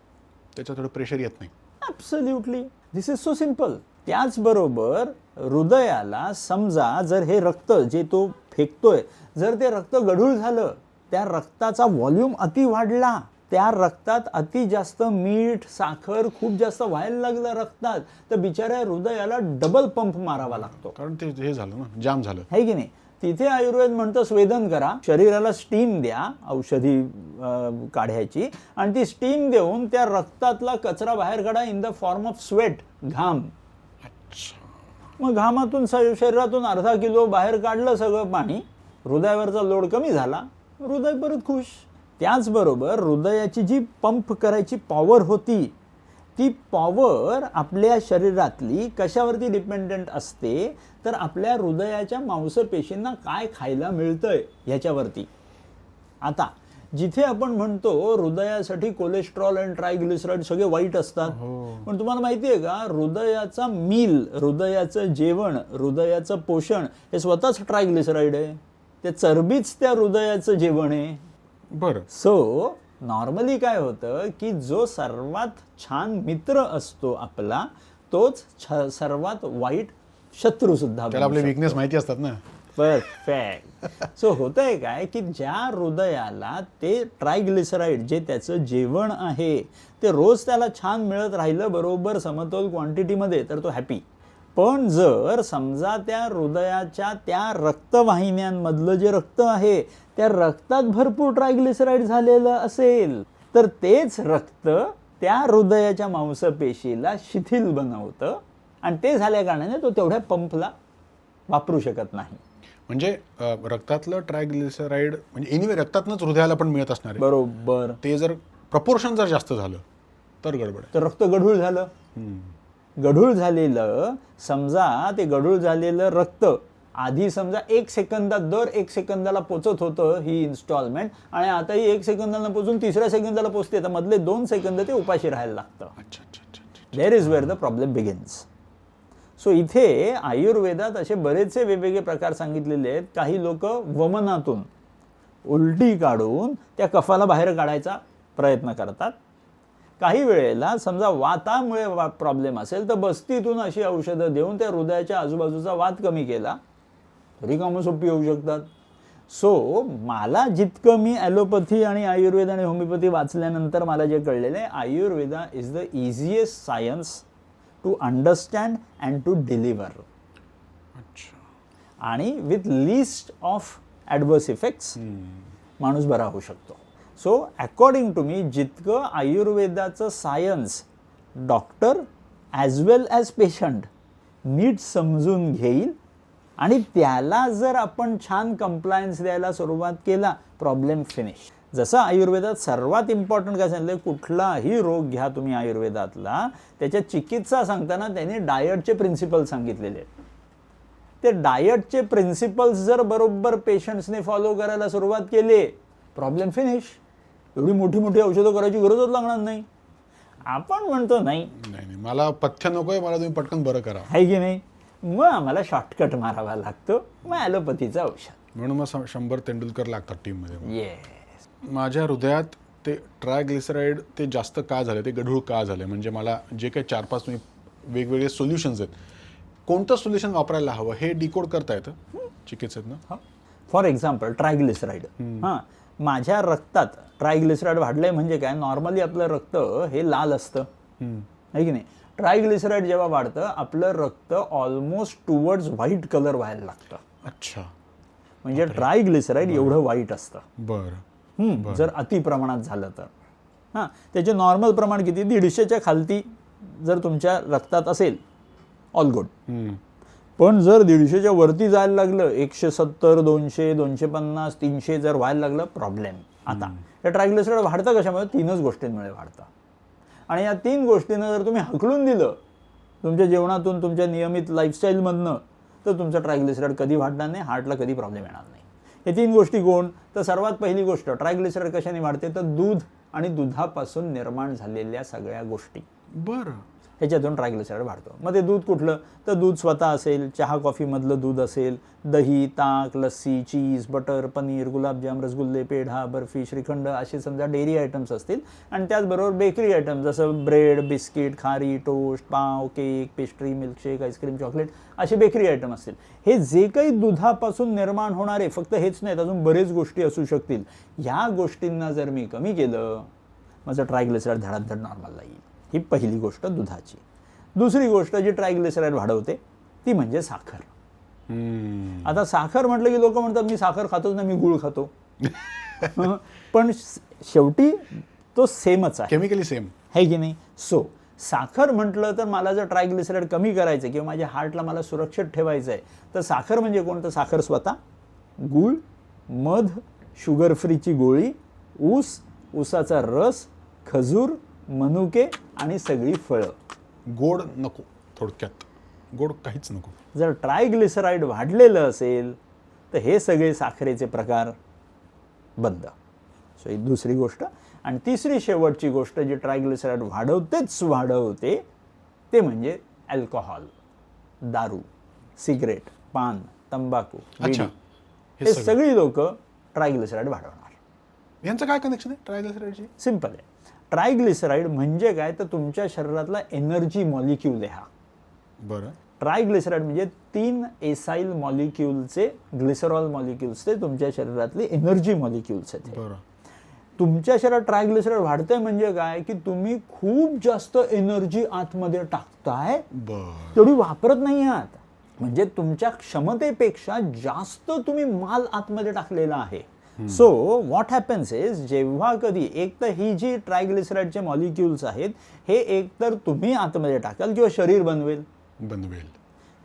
त्याच्यात थोडं प्रेशर येत नाही. Absolutely, this is so simple. त्याचबरोबर हृदयाला समजा जर हे रक्त जे तो फेकतोय जर ते रक्त गढूळ झालं त्या रक्ताचा व्हॉल्यूम अति वाढला, त्या रक्तात अति जास्त मीठ साखर खूप जास्त व्हायला लागलं रक्तात, तर बिचाऱ्या हृदयाला डबल पंप मारावा लागतो, कारण ते हे झालं ना, जाम झालं, है की नाही. तिथे आयुर्वेद म्हणतं स्वेदन करा, शरीराला स्टीम द्या, औषधी काढायची, आणि ती स्टीम देऊन त्या रक्तातला कचरा बाहेर काढा in the form of sweat, घाम. मग घामातून शरीरातून अर्धा किलो बाहेर काढलं सगळं पाणी, हृदयावरचा लोड कमी झाला, हृदय परत खुश. त्याचबरोबर हृदयाची जी पंप करायची पॉवर होती, ती पॉवर आपल्या शरीरातली कशावरती डिपेंडंट असते, तर आपल्या हृदयाच्या मांसपेशींना काय खायला मिळतंय ह्याच्यावरती. आता जिथे आपण म्हणतो हृदयासाठी कोलेस्ट्रॉल आणि ट्रायग्लिसराईड सगळे वाईट असतात, पण तुम्हाला माहिती आहे का, हृदयाचा मील, हृदयाचं जेवण, हृदयाचं पोषण हे स्वतःच ट्रायग्लिसराईड आहे. ते चरबीच त्या हृदयाचं जेवण आहे. बरं. सो नॉर्मली काय होतं की जो सर्वात छान मित्र असतो आपला, तोच सर्वात वाईट शत्रू सुद्धा. त्याला आपले वीकनेस माहिती असतात ना. परफेक्ट. सो होतंय काय की ज्या हृदयाला ते ट्रायग्लिसराईड जे त्याचं जेवण आहे ते रोज त्याला छान मिळत राहिलं बरोबर समतोल क्वांटिटीमध्ये, तर तो हॅपी. पण जर समजा त्या हृदयाच्या त्या रक्तवाहिन्यांमधलं जे रक्त आहे त्या रक्तात भरपूर ट्रायग्लिसराईड झालेलं असेल, तर तेच रक्त त्या हृदयाच्या मांसपेशीला शिथिल बनवतं, आणि ते झाल्या कारणाने तो तेवढ्या पंपला वापरू शकत नाही. म्हणजे रक्तातलं ट्रायग्लिसराईड म्हणजे एनिवे रक्तातनंच हृदयाला पण मिळत असणार आहे. बरोबर. ते जर प्रपोर्शन जर जास्त झालं तर गडबड आहे. तर रक्त गढूळ झालं. गढूळ झालेलं, समजा ते गढूळ झालेलं रक्त आधी समजा 1 सेकंदात, दर 1 सेकंदाला पोचत होतं ही इन्स्टॉलमेंट, आणि आता ही 1 सेकंदाला पोचून 3ऱ्या सेकंदाला पोचते, तर मधले 2 सेकंद ते उपाशी राहायला लागतं. There is where the problem begins. So इथे आयुर्वेदात असे बरेचसे वेगवेगळे प्रकार सांगितलेले आहेत. काही लोक वमनातून उलटी काढून त्या कफाला बाहेर काढायचा प्रयत्न करतात. काही वेळेला समजा वातामुळे प्रॉब्लेम असेल तर बस्तीतून अशी औषधं देऊन त्या हृदयाच्या आजूबाजूचा वात कमी केला तरी कामं सोपी होऊ शकतात. सो मला जितकं मी ॲलोपॅथी आणि आयुर्वेद आणि होमिओपॅथी वाचल्यानंतर मला जे कळलेलं आहे, Ayurveda is the easiest science to understand and to deliver, आणि with list of adverse effects माणूस बरा होऊ शकतो. सो अकॉर्डिंग टू मी जितकं आयुर्वेदाचं science doctor as well as patient नीट समजून घेईल आणि त्याला जर आपण छान कंप्लायन्स द्यायला सुरुवात केला, प्रॉब्लेम फिनिश. जसं आयुर्वेदात सर्वात इम्पॉर्टंट काय सांगितलं, कुठलाही रोग घ्या तुम्ही आयुर्वेदातला, त्याच्या चिकित्सा सांगताना त्यांनी डायटचे प्रिन्सिपल सांगितलेले आहेत. ते डायटचे प्रिन्सिपल्स जर बरोबर पेशंट्सने फॉलो करायला सुरुवात केली, प्रॉब्लेम फिनिश. एवढी मोठी मोठी औषधं करायची गरजच लागणार नाही. आपण म्हणतो नाही नाही मला पथ्य नकोय, मला तुम्ही पटकन बरं करा, आहे की नाही, मग आम्हाला शॉर्टकट मारावा लागतो, मग ॲलोपॅथीचं औषध. म्हणून मग 100 तेंडुलकर लागतात टीममध्ये. येस. माझ्या हृदयात ते ट्रायग्लिसराईड ते जास्त का झाले, ते गढूळ का झाले, म्हणजे मला जे काही 4-5 तुम्ही वेगवेगळे सोल्युशन्स आहेत, कोणतं सोल्युशन वापरायला हवं हे डिकोड करता येतं चिकित्सेतनं. For example triglyceride. हां, माझ्या रक्तात ट्रायग्लिसराईड वाढलंय म्हणजे काय, नॉर्मली आपलं रक्त हे लाल असतं, आहे की नाही. ट्रायग्लिसराईड जेव्हा वाढतं आपलं रक्त ऑलमोस्ट टुवर्ड्स व्हाईट कलर व्हायला लागतं. अच्छा, म्हणजे ट्रायग्लिसराईड एवढं व्हाईट असतं. बरं. जर अति प्रमाणात झालं तर. हां, त्याचे नॉर्मल प्रमाण किती, 150च्या खालती जर तुमच्या रक्तात असेल, ऑल गुड. पण जर 150च्या वरती जायला लागलं, 170, 200, 250, 300 जर व्हायला लागलं, प्रॉब्लेम. आता हे ट्रायग्लिसराईड वाढतं कशामुळे, 3च गोष्टींमुळे वाढतं. आणि या 3 गोष्टींना जर तुम्ही हकलून दिलं तुमच्या जेवणातून, तुमच्या नियमित लाईफस्टाईलमधनं, तर तुमचं ट्रायग्लिसराईड कधी वाढणार नाही, हार्टला कधी प्रॉब्लेम येणार नाही. हे 3 गोष्टी कोण, तर सर्वात पहिली गोष्ट ट्रायग्लिसराईड कशाने वाढते, तर दूध आणि दुधापासून निर्माण झालेल्या सगळ्या गोष्टी. बरं. ह्याच्यातून ट्रायग्लिसराईड वाढतो. मग ते दूध कुठलं, तर दूध स्वतः असेल, चहा कॉफीमधलं दूध असेल, दही, ताक, लस्सी, चीज, बटर, पनीर, गुलाबजाम, रसगुल्ले, पेढा, बर्फी, श्रीखंड असे समजा डेअरी आयटम्स असतील. आणि त्याचबरोबर बेकरी आयटम जसं ब्रेड, बिस्किट, खारी, टोस्ट, पाव, cake, pastry, milkshake, ice cream, chocolate असे बेकरी आयटम असतील. हे जे काही दुधापासून निर्माण होणारे, फक्त हेच नाहीत, अजून बरेच गोष्टी असू शकतील. ह्या गोष्टींना जर मी कमी केलं, माझं ट्रायग्लिसराईड धडाधड नॉर्मलला येईल. ही पहिली गोष्ट दुधाची. दुसरी गोष्ट जी ट्रायग्लिसराईड वाढवते ती म्हणजे साखर. आता साखर म्हटलं की लोक म्हणतात मी साखर खातोच ना, मी गुळ खातो. पण शेवटी तो सेमच आहे, केमिकली सेम है की नाही. सो साखर म्हटलं तर मला जर ट्रायग्लिसराईड कमी करायचं किंवा माझ्या हार्टला मला सुरक्षित ठेवायचं आहे, तर साखर म्हणजे कोणतं, साखर स्वतः, गूळ, मध, शुगर फ्रीची गोळी, ऊस, ऊसाचा रस, खजूर, मनुके आणि सगळी फळं. गोड नको, थोडक्यात गोड काहीच नको. जर ट्रायग्लिसराईड वाढलेलं असेल तर हे सगळे साखरेचे प्रकार बंद. सो ही दुसरी गोष्ट. आणि तिसरी शेवटची गोष्ट जी ट्रायग्लिसराईड वाढवते ते म्हणजे अल्कोहॉल, दारू, सिगरेट, पान, तंबाखू, अच्छा, हे सगळी लोक ट्रायग्लिसराईड वाढवणार. यांचं काय कनेक्शन आहे ट्रायग्लिसराईडची? सिंपल आहे. ट्रायग्लिसराईड म्हणजे काय, तर तुमच्या शरीरातला एनर्जी मॉलिक्यूल आहे हा. बरं. ट्रायग्लिसराईड म्हणजे 3 एसाइल मॉलिक्यूलचे, ग्लिसरॉल मॉलिक्यूल्सचे तुमच्या शरीरातले एनर्जी मॉलिक्यूल्स आहेत. बरं. तुमच्या शरीरात ट्रायग्लिसराईड वाढतंय म्हणजे काय, की तुम्ही खूप जास्त एनर्जी आतमध्ये टाकताय, तेवढी वापरत नाही आहात. म्हणजे तुमच्या क्षमतेपेक्षा जास्त तुम्ही माल आतमध्ये टाकलेला आहे. सो व्हॉट हॅपन्स इज, जेव्हा कधी एक तर ही जी ट्रायग्लिसराईडचे मॉलिक्यूल्स आहेत हे एक तर तुम्ही आतमध्ये टाकाल किंवा शरीर बनवेल.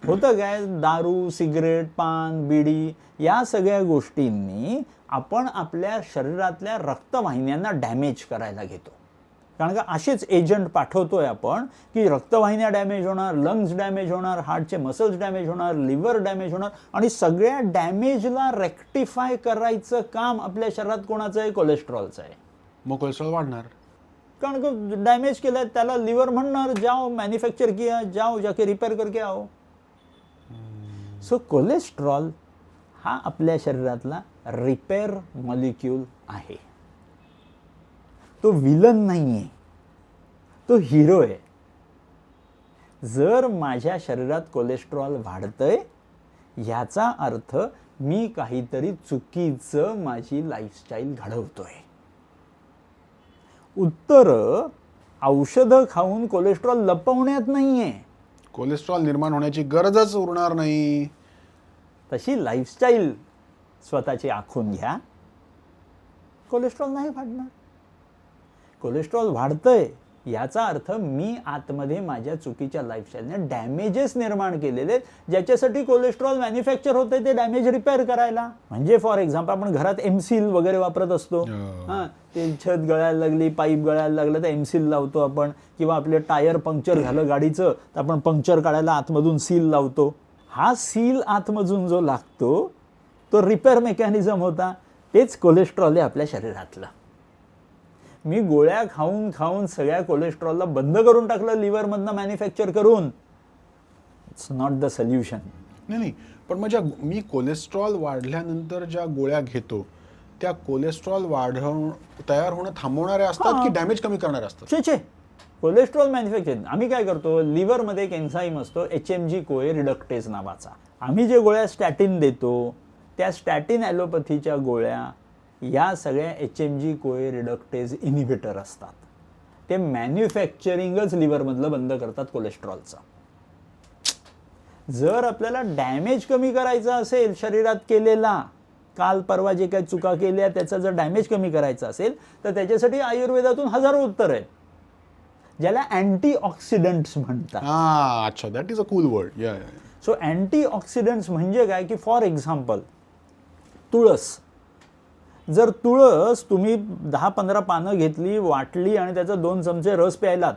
होतं काय, दारू, सिगरेट, पान, बिडी या सगळ्या गोष्टींनी आपण आपल्या शरीरातल्या रक्तवाहिन्यांना डॅमेज करायला घेतो. कारण का असेच एजंट पाठवतोय आपण की रक्तवाहिन्या डॅमेज होणार, लंग्स डॅमेज होणार, हार्टचे मसल्स डॅमेज होणार, लिव्हर डॅमेज होणार. आणि सगळ्या डॅमेजला रेक्टिफाय करायचं काम आपल्या शरीरात कोणाचं आहे, कोलेस्ट्रॉलचं आहे. मग कोलेस्ट्रॉल वाढणार. कारण का डॅमेज केलं त्याला लिव्हर म्हणणार जाओ मॅन्युफॅक्चर किया, जाओ जाके रिपेअर करके आओ. सो कोलेस्ट्रॉल हा आपल्या शरीरातला रिपेअर मॉलिक्यूल आहे. तो विलन नाही आहे, तो हिरो आहे. जर माझ्या शरीरात कोलेस्ट्रॉल वाढतंय याचा अर्थ मी काहीतरी चुकीचं माझी लाईफस्टाईल घडवतोय. उत्तर औषधं खाऊन कोलेस्ट्रॉल लपवण्यात नाहीये, कोलेस्ट्रॉल निर्माण होण्याची गरजच उरणार नाही. तशी लाईफस्टाईल स्वतःची आखून घ्या, कोलेस्ट्रॉल नाही वाढणार. कोलेस्ट्रॉल वाढतंय याचा अर्थ मी आतमध्ये माझ्या चुकीच्या लाईफस्टाईलने डॅमेजेस निर्माण केलेले, ज्याच्यासाठी कोलेस्ट्रॉल मॅन्युफॅक्चर होतंय ते डॅमेज रिपेअर करायला. म्हणजे फॉर एक्झाम्पल आपण घरात एमसील वगैरे वापरत असतो. हां, ते छत गळायला लागली, पाईप गळायला लागलं तर एमसील लावतो आपण. किंवा आपले टायर पंक्चर झालं गाडीचं तर आपण पंक्चर काढायला आतमधून सील लावतो. हा सील आतमधून जो लागतो तो रिपेअर मेकॅनिझम होता. तेच कोलेस्ट्रॉल आहे आपल्या शरीरातलं. मी गोळ्या खाऊन खाऊन सगळ्या कोलेस्ट्रॉलला बंद करून टाकलं लिव्हरमधनं मॅन्युफॅक्चर करून. It's not the solution. नाही, पण मग ज्या मी कोलेस्ट्रॉल वाढल्यानंतर ज्या गोळ्या घेतो त्या कोलेस्ट्रॉल तयार होणं थांबवणाऱ्या असतात की डॅमेज कमी करणाऱ्या असतात? छे, कोलेस्ट्रॉल मॅन्युफॅक्चरिंग आम्ही काय करतो, लिव्हरमध्ये एक एन्झाईम असतो HMG कोए रिडक्टेज नावाचा. आम्ही जे गोळ्या स्टॅटिन देतो त्या स्टॅटिन ॲलोपॅथीच्या गोळ्या या सगळ्या HMG कोए रिडक्टेज इनिबिटर असतात. ते मॅन्युफॅक्चरिंगच लिव्हरमधलं बंद करतात कोलेस्ट्रॉलचं. जर आपल्याला डॅमेज कमी करायचा असेल शरीरात केलेला, काल परवा जे काही चुका केल्या त्याचा जर डॅमेज कमी करायचा असेल तर त्याच्यासाठी आयुर्वेदातून हजारो उत्तर आहेत, ज्याला अँटीऑक्सिडंट्स म्हणतात. अच्छा, that is a cool word. So antioxidants म्हणजे काय की फॉर एक्झाम्पल तुळस. जर तुळस तुम्ही 10-15 पानं घेतली, वाटली आणि त्याचा 2 चमचे रस प्यायलात,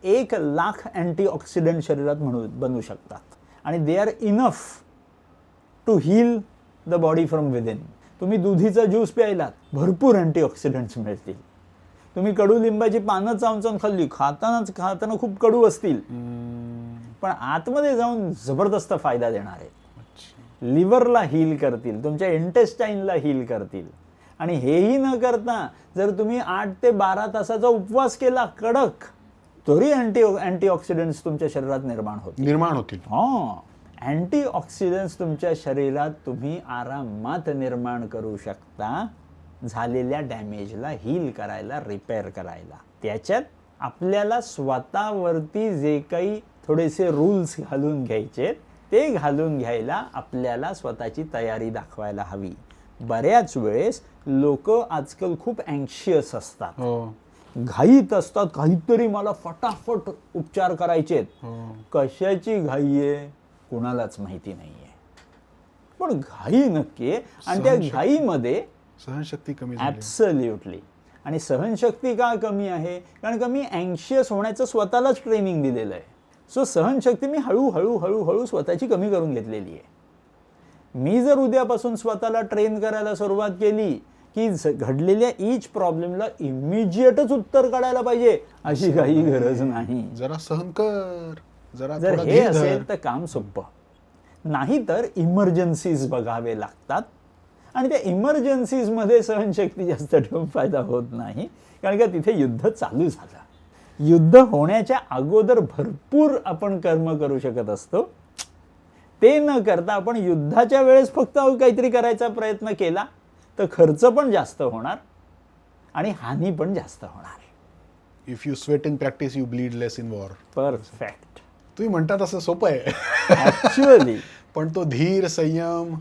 1,00,000 अँटीऑक्सिडंट शरीरात बनवू शकतात. आणि they are enough to heal the body from within. तुम्ही दुधीचा ज्यूस प्यायलात, भरपूर अँटीऑक्सिडंट्स मिळतील. तुम्ही कडुलिंबाची पानं चावून चावून खाल्ली, खाताना खूप कडू असतील, पण आतमध्ये जाऊन जबरदस्त फायदा देणार आहेत. लिव्हरला हील करतील, तुमच्या इंटेस्टाईनला हील करतील. आणि हेही न करता जर तुम्ही 8 ते 12 तासाचा उपवास केला कडक, तरी अँटीऑक्सिडंट्स तुमच्या शरीरात निर्माण होतील. अँटीऑक्सिडंट्स तुमच्या शरीरात तुम्ही आरामात निर्माण करू शकता, झालेल्या डॅमेजला हील करायला, रिपेअर करायला. त्याच्यात आपल्याला स्वतःवरती जे काही थोडेसे रूल्स घालून घ्यायचे ते घालून घ्यायला आपल्याला स्वतःची तयारी दाखवायला हवी. बऱ्याच वेळेस लोक आजकाल खूप अँक्शियस असतात, घाईत असतात, काहीतरी मला फटाफट उपचार करायचेत. कशाची घाई आहे कुणालाच माहिती नाहीये, पण घाई नक्की आहे. आणि त्या घाईमध्ये सहनशक्ती कमी, ॲब्सोल्युटली. आणि सहनशक्ती का कमी आहे? कारण का मी अँक्शियस होण्याचं स्वतःलाच ट्रेनिंग दिलेलं आहे. सो सहनशक्ती मी हळूहळू स्वतःची कमी करून घेतलेली आहे. मी जर उद्यापासून स्वतःला ट्रेन करायला सुरुवात केली की घडलेल्या ईच प्रॉब्लेमला इमिजिएटच उत्तर काढायला पाहिजे अशी काही गरज नाही. जरा सहन कर, जर हे असेल तर काम सोपं. नाही तर इमर्जन्सीज बघावे लागतात. आणि त्या इमर्जन्सीजमध्ये सहनशक्ती जास्त ठेवून फायदा होत नाही, कारण का तिथे युद्ध चालू झालं. युद्ध होण्याच्या अगोदर भरपूर आपण कर्म करू शकत असतो. ते न करता आपण युद्धाच्या वेळेस फक्त काहीतरी करायचा प्रयत्न केला तर खर्च पण जास्त होणार आणि हानी पण जास्त होणार. If you sweat in practice you bleed less in war. Perfect. तुम्ही म्हणतात असं सोपं आहे ऍक्च्युअली, पण तो धीर, संयम.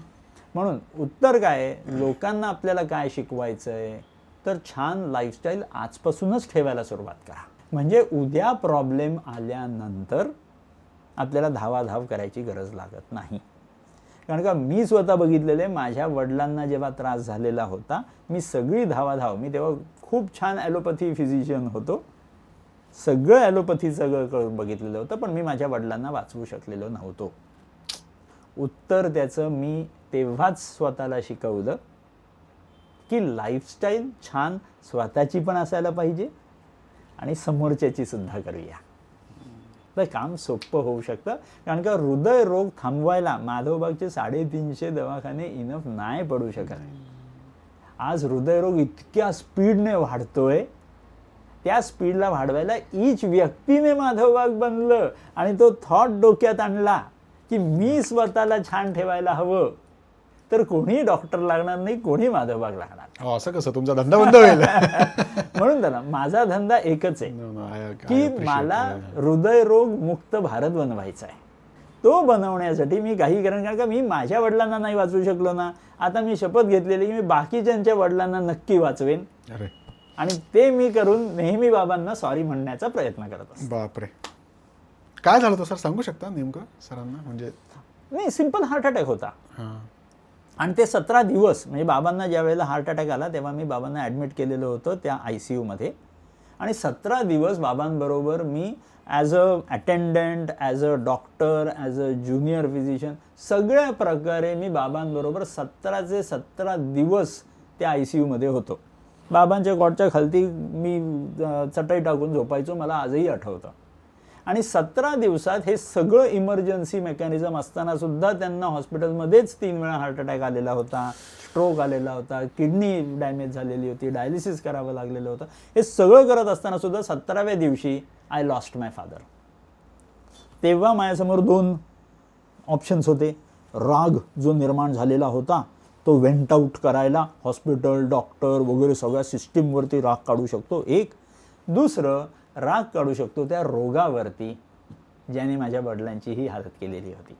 म्हणून उत्तर काय, लोकांना आपल्याला काय शिकवायचंय तर छान लाईफस्टाईल आजपासूनच ठेवायला सुरुवात करा. म्हणजे उद्या प्रॉब्लेम आल्यानंतर आपल्याला धावाधाव करायची गरज लागत नाही. कारण का मी स्वतः बघितलेले, माझ्या वडिलांना जेव्हा त्रास झालेला होता, मी सगळी धावाधाव, मी तेव्हा खूप छान ॲलोपॅथी फिजिशियन होतो, सगळं ॲलोपॅथीचं करून बघितलेलं होतं, पण मी माझ्या वडिलांना वाचवू शकलेलो नव्हतो. उत्तर त्याचं मी तेव्हाच स्वतःला शिकवलं की लाईफस्टाईल छान स्वतःची पण असायला पाहिजे आणि समोरच्याची सुद्धा करूया, तर काम सोपं होऊ शकतं. कारण का हृदयरोग थांबवायला माधवबागचे 350 दवाखाने इनफ नाही पडू शकत. आज हृदयरोग इतक्या स्पीडने वाढतोय, त्या स्पीडला वाढवायला ईच व्यक्तीने माधवबाग बनलं आणि तो थॉट डोक्यात आणला की मी स्वतःला छान ठेवायला हवं, तर कोणी डॉक्टर लागणार नाही, कोणी माधवबाग लागणार. असं कसं तुमचा धंदा बंद होईल? म्हणून त्याला माझा धंदा एकच आहे की मला हृदयरोग मुक्त भारत बनवायचा आहे. तो बनवण्यासाठी मी काही करेन. कारण का मी माझ्या वडिलांना नाही वाचवू शकलो ना, आता मी शपथ घेतलेली की मी बाकीच्यांच्या वडिलांना नक्की वाचवेन. आणि ते मी करून नेहमी बाबांना सॉरी म्हणण्याचा प्रयत्न करत असतो. बापरे, काय झालं होतं सर, सांगू शकता नेमकं सरांना? म्हणजे नाही, सिंपल हार्ट अटॅक होता. आणि ते 17 दिवस, म्हणजे बाबांना ज्या वेळेला हार्ट अटॅक आला तेव्हा मी बाबांना ॲडमिट केलेलं होतं त्या ICUमध्ये. आणि 17 दिवस बाबांबरोबर मी as a attendant, as a doctor, as a junior physician, सगळ्या प्रकारे मी बाबांबरोबर 17चे 17 दिवस त्या ICUमध्ये होतो. बाबांच्या कॉटच्या खालती मी चटई टाकून झोपायचो, मला आजही आठवतं. आणि 17 दिवसात हे सगळं इमर्जन्सी मेकॅनिझम असताना सुद्धा त्यांना हॉस्पिटलमध्येच 3 वेळा हार्ट अटॅक आलेला होता, स्ट्रोक आलेला होता, किडनी डॅमेज झालेली होती, डायलिसिस करावं लागलेलं होतं. हे सगळं करत असताना सुद्धा 17व्या दिवशी आय लॉस्ट माय फादर. तेव्हा माझ्यासमोर 2 ऑप्शन्स होते. राग जो निर्माण झालेला होता तो वेंट आउट करायला हॉस्पिटल, डॉक्टर वगैरे सगळ्या सिस्टीमवरती राग काढू शकतो एक. दुसरं, राग काढू शकतो त्या रोगावरती ज्याने माझ्या वडिलांची ही हालत केलेली होती.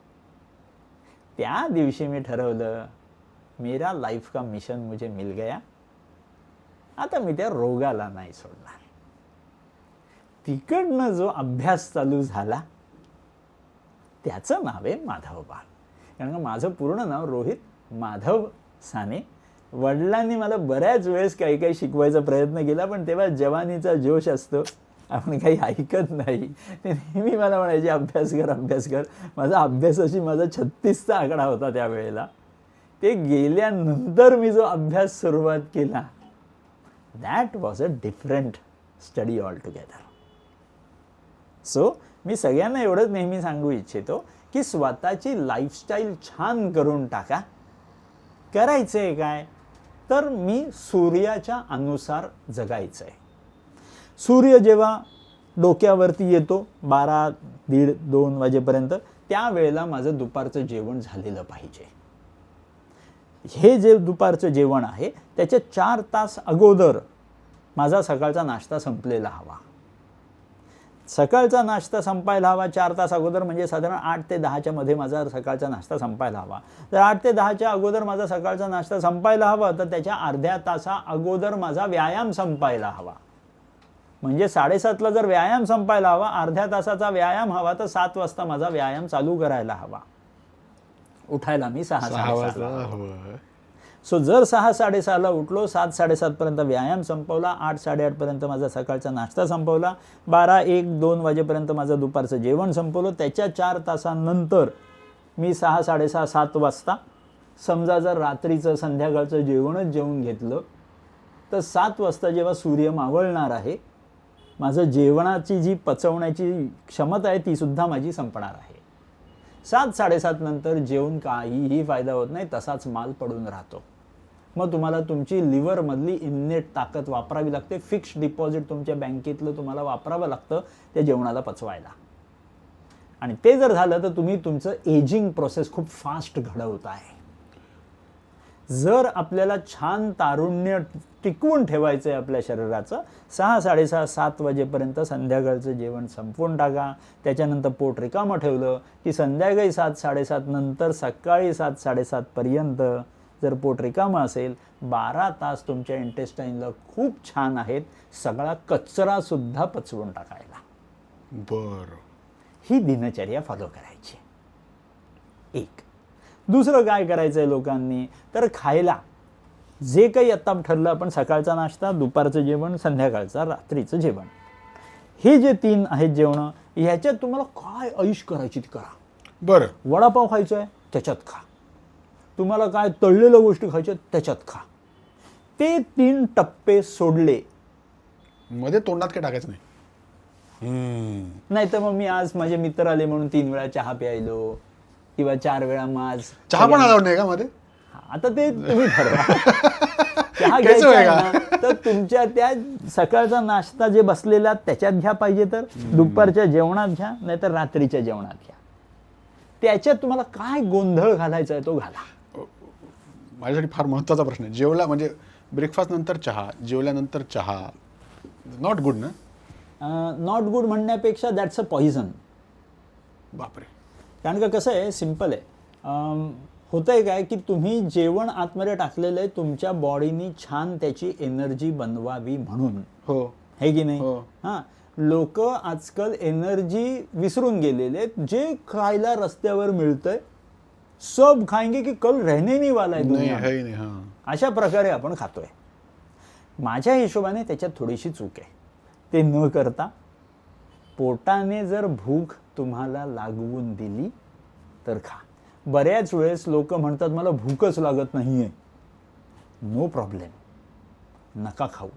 त्या दिवशी मी ठरवलं, मेरा लाइफ का मिशन मुझे मिल गया, आता मी त्या रोगाला नाही सोडणार. तिकडनं जो अभ्यास चालू झाला त्याचं नाव आहे माधवबाग. कारण का माझं पूर्ण नाव रोहित माधव साने. वडिलांनी मला बऱ्याच वेळेस काही शिकवायचा प्रयत्न केला, पण तेव्हा जवानीचा जोश असतो, आपण काही ऐकत नाही. ते नेहमी मला म्हणायचे अभ्यास कर, अभ्यास कर. माझा अभ्यासाशी माझा 36चा आकडा होता त्यावेळेला. ते गेल्यानंतर मी जो अभ्यास सुरुवात केला, that was a different study altogether. So मी सगळ्यांना एवढंच नेहमी सांगू इच्छितो की स्वतःची लाईफस्टाईल छान करून टाका. करायचं आहे काय तर मी सूर्याच्या अनुसार जगायचं आहे. सूर्य जेव्हा डोक्यावरती येतो 12, 1:30, 2 वाजेपर्यंत, त्यावेळेला माझं दुपारचं जेवण झालेलं पाहिजे. हे जे दुपारचं जेवण आहे त्याच्या 4 तास अगोदर माझा सकाळचा नाश्ता संपलेला हवा. सकाळचा नाश्ता संपायला हवा 4 तास अगोदर, म्हणजे साधारण 8 ते 10च्या मध्ये माझा सकाळचा नाश्ता संपायला हवा. जर 8 ते 10च्या अगोदर माझा सकाळचा नाश्ता संपायला हवा तर त्याच्या अर्ध्या तासा अगोदर माझा व्यायाम संपायला हवा. म्हणजे 7:30ला जर व्यायाम संपायला हवा, अर्ध्या तासाचा व्यायाम हवा, तर 7 वाजता माझा व्यायाम चालू करायला हवा. उठायला मी 6 वाजता. सो जर 6-6:30ला उठलो, 7-7:30 पर्यंत व्यायाम संपवला, 8-8:30 पर्यंत माझा सकाळचा नाश्ता संपवला, 12-1-2 वाजेपर्यंत माझं दुपारचं जेवण संपवलं, त्याच्या 4 तासानंतर मी 6-6:30-7 वाजता, समजा जर रात्रीचं संध्याकाळचं जेवणच जेवून घेतलं तर 7 वाजता जेव्हा सूर्य मावळणार आहे, माझं जेवणाची जी पचवण्याची क्षमता आहे ती सुद्धा माझी संपणार आहे. 7-7:30 नंतर जेवून काहीही फायदा होत नाही, तसाच माल पडून राहतो. मग तुम्हाला तुमची लिव्हरमधली इन्नेट ताकद वापरावी लागते. फिक्स्ड डिपॉझिट तुमच्या बँकेतलं तुम्हाला वापरावं लागतं त्या जेवणाला पचवायला. आणि ते जर झालं तर तुम्ही तुमचं एजिंग प्रोसेस खूप फास्ट घडवत आहे. जर आपल्याला छान तारुण्य टिकवून ठेवायचं आहे आपल्या शरीराचं, 6-6:30-7 वाजेपर्यंत संध्याकाळचं जेवण संपवून टाका. त्याच्यानंतर पोट रिकामं ठेवलं की संध्याकाळी 7-7:30 नंतर सकाळी 7-7:30 पर्यंत जर पोट रिकामं असेल, 12 तास तुमच्या इंटेस्टाईनला खूप छान आहेत सगळा कचरासुद्धा पचवून टाकायला. बरं. ही दिनचर्या फॉलो करायची. एक. दुसरं काय करायचं आहे लोकांनी तर खायला जे काही आत्ता ठरलं आपण, सकाळचा नाश्ता, दुपारचं जेवण, संध्याकाळचं रात्रीचं जेवण, हे जे 3 आहेत जेवणं, ह्याच्यात तुम्हाला काय ऐश करायची ती करा. बरं. वडापाव खायचा आहे त्याच्यात खा, तुम्हाला काय तळलेल्या गोष्टी खायच्या त्याच्यात खा. ते 3 टप्पे सोडले, मध्ये तोंडात काय टाकायचं नाही. नाही तर मग मी आज माझे मित्र आले म्हणून 3 वेळा चहा प्यायलो किंवा 4 वेळा माझ चहा पण अलाउड नाही का मध्ये? आता ते तुम्ही ठरवा. चहा घ्यायचा आहे ना तर तुमच्या त्या सकाळचा नाश्ता जे बसलेला त्याच्यात घ्या, पाहिजे तर दुपारच्या जेवणात घ्या, नाहीतर रात्रीच्या जेवणात घ्या. त्याच्यात तुम्हाला काय गोंधळ घालायचा आहे तो घाला. माझ्यासाठी फार महत्त्वाचा प्रश्न आहे. जेवला म्हणजे ब्रेकफास्ट नंतर चहा, जेवल्यानंतर चहा, नॉट गुड ना? नॉट गुड म्हणण्यापेक्षा दॅट्स अ पॉइझन. बापरे. कारण का कसं आहे, सिम्पल आहे. होतंय काय की तुम्ही जेवण आतमध्ये टाकलेलं आहे तुमच्या बॉडीनी छान त्याची एनर्जी बनवावी म्हणून. हो, है की नाही? हो. हां, लोक आजकाल एनर्जी विसरून गेलेले आहेत. जे खायला रस्त्यावर मिळतंय सब खाएंगे की कल रहने नहीं वाला है दुनिया में. नाही, हां. अशा प्रकारे आपण खातोय. माझ्या हिशोबाने त्याच्यात थोडीशी चूक आहे. ते न करता पोटाने जर भूक तुम्हाला लागवून दिली तर खा. बऱ्याच वेळेस लोक म्हणतात मला भूकच लागत नाहीये. नो प्रॉब्लेम, नका खाऊ.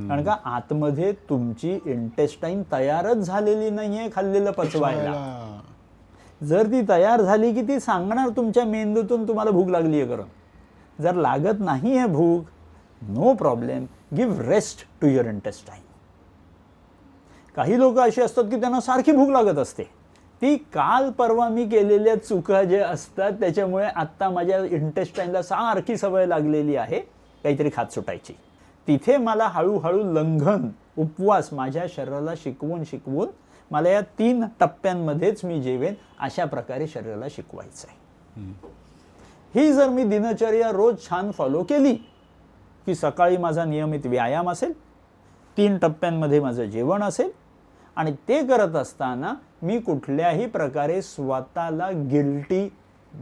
कारण का आतमध्ये तुमची इंटेस्टाईन तयारच झालेली नाहीये खाल्लेलं पचवायला. जर ती तयार झाली की ती सांगणार तुमच्या मेंदूतून तुम्हाला भूक लागली आहे करून. जर लागत नाही आहे भूक, no problem, give rest to your intestine. काही लोक अशी असतात की त्यांना सारखी भूक लागत असते. ती काल परवा मी केलेल्या चुका जे असतात त्याच्यामुळे आत्ता माझ्या इंटेस्टाईनला सारखी सवय लागलेली आहे काहीतरी खात सुटायची. तिथे मला हळूहळू लंघन, उपवास माझ्या शरीराला शिकवून मला या 3 टप्प्यांमध्येच मी जेवेन अशा प्रकारे शरीराला शिकवायचं आहे. ही जर मी दिनचर्या रोज छान फॉलो केली की सकाळी माझा नियमित व्यायाम असेल, 3 टप्प्यांमध्ये माझं जेवण असेल, आणि ते करत असताना मी कुठल्याही प्रकारे स्वतःला गिल्टी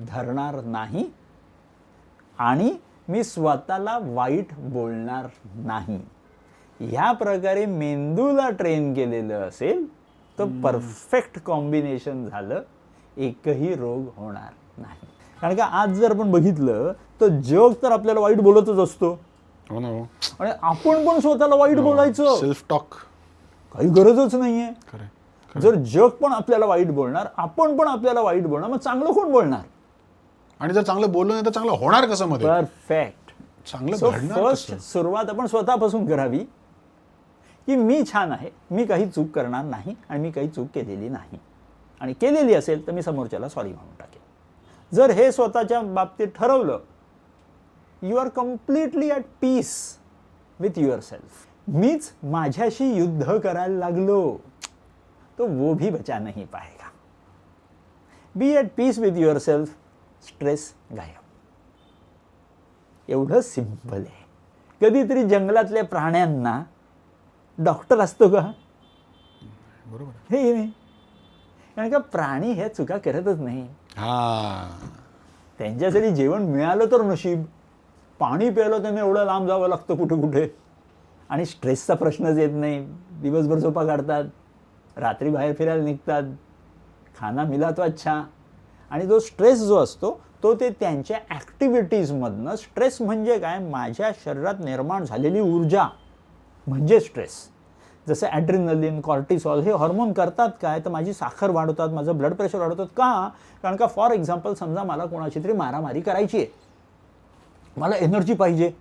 धरणार नाही आणि मी स्वतःला वाईट बोलणार नाही. ह्या प्रकारे मेंदूला ट्रेन केलेलं असेल तर परफेक्ट कॉम्बिनेशन झालं, एकही रोग होणार नाही. कारण का आज जर आपण बघितलं तर जग तर आपल्याला वाईट बोलतच असतो. हो ना. आणि आपण पण स्वतःला वाईट बोलायचं सेल्फ टॉक काही गरजच नाहीये. खरं. जर जग पण आपल्याला वाईट बोलणार, आपण पण आपल्याला वाईट बोलणार, मग चांगलं कोण बोलणार? आणि जर चांगलं बोललं नाही तर चांगलं होणार कसं मध्ये? परफेक्ट. चांगलं सो घडणार फर्स्ट कसं? सुरुवात आपण स्वतःपासून करावी की मी छान आहे, मी काही चूक करणार नाही आणि मी काही चूक केलेली नाही, आणि केलेली असेल तर मी समोरच्याला सॉरी म्हणून टाकेन. जर हे स्वतःच्या बाबतीत ठरवलं, you are completely at peace with yourself. मीच माझ्याशी युद्ध करायला लागलो तो वो भी बचा नहीं पाएगा. Be at peace with yourself, stress गायब. एवढं सिंपल आहे. कधीतरी जंगलातल्या प्राण्यांना डॉक्टर असतो का? बरोबर. हे नाही, कारण का प्राणी ह्या चुका करतच नाही. त्यांच्यासाठी जेवण मिळालं तर नशीब, पाणी प्यायला त्यांना एवढं लांब जावं लागतं कुठे कुठे, आणि स्ट्रेसचा प्रश्नच येत नाही. दिवसभर झोपा काढतात, रात्री बाहेर फिरायला निघतात, खाना मिला तो अच्छा. आणि जो स्ट्रेस जो असतो तो ते त्यांच्या ॲक्टिव्हिटीजमधनं, स्ट्रेस म्हणजे काय, माझ्या शरीरात निर्माण झालेली ऊर्जा म्हणजे स्ट्रेस. जसं ॲड्रिनलिन, कॉर्टिसॉल हे हॉर्मोन करतात काय, तर माझी साखर वाढवतात, माझं ब्लड प्रेशर वाढवतात. का? कारण का फॉर एक्झाम्पल समजा मला कोणाची तरी मारामारी करायची आहे, मला एनर्जी पाहिजे,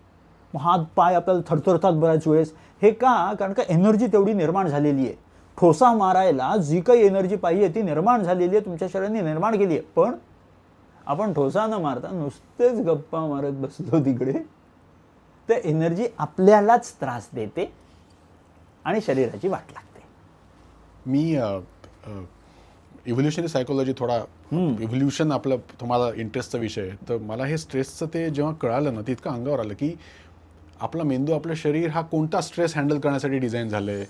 हात पाय आपल्याला थरथरतात बऱ्याच वेळेस. हे का? कारण का एनर्जी तेवढी निर्माण झालेली आहे. ठोसा मारायला जी काही एनर्जी पाहिजे ती निर्माण झालेली आहे, तुमच्या शरीराने निर्माण केली आहे. पण आपण ठोसा न मारता नुसतेच गप्पा मारत बसलो तिकडे, तर एनर्जी आपल्यालाच त्रास देते आणि शरीराची वाट लागते. मी इव्होल्युशनरी सायकोलॉजी थोडा, इव्होल्युशन आपलं तुम्हाला इंटरेस्टचा विषय आहे, तर मला हे स्ट्रेसचं ते जेव्हा कळालं ना, ते इतकं अंगावर आलं की आपला मेंदू, आपलं शरीर हा कोणता स्ट्रेस हँडल करण्यासाठी डिझाईन झालं आहे.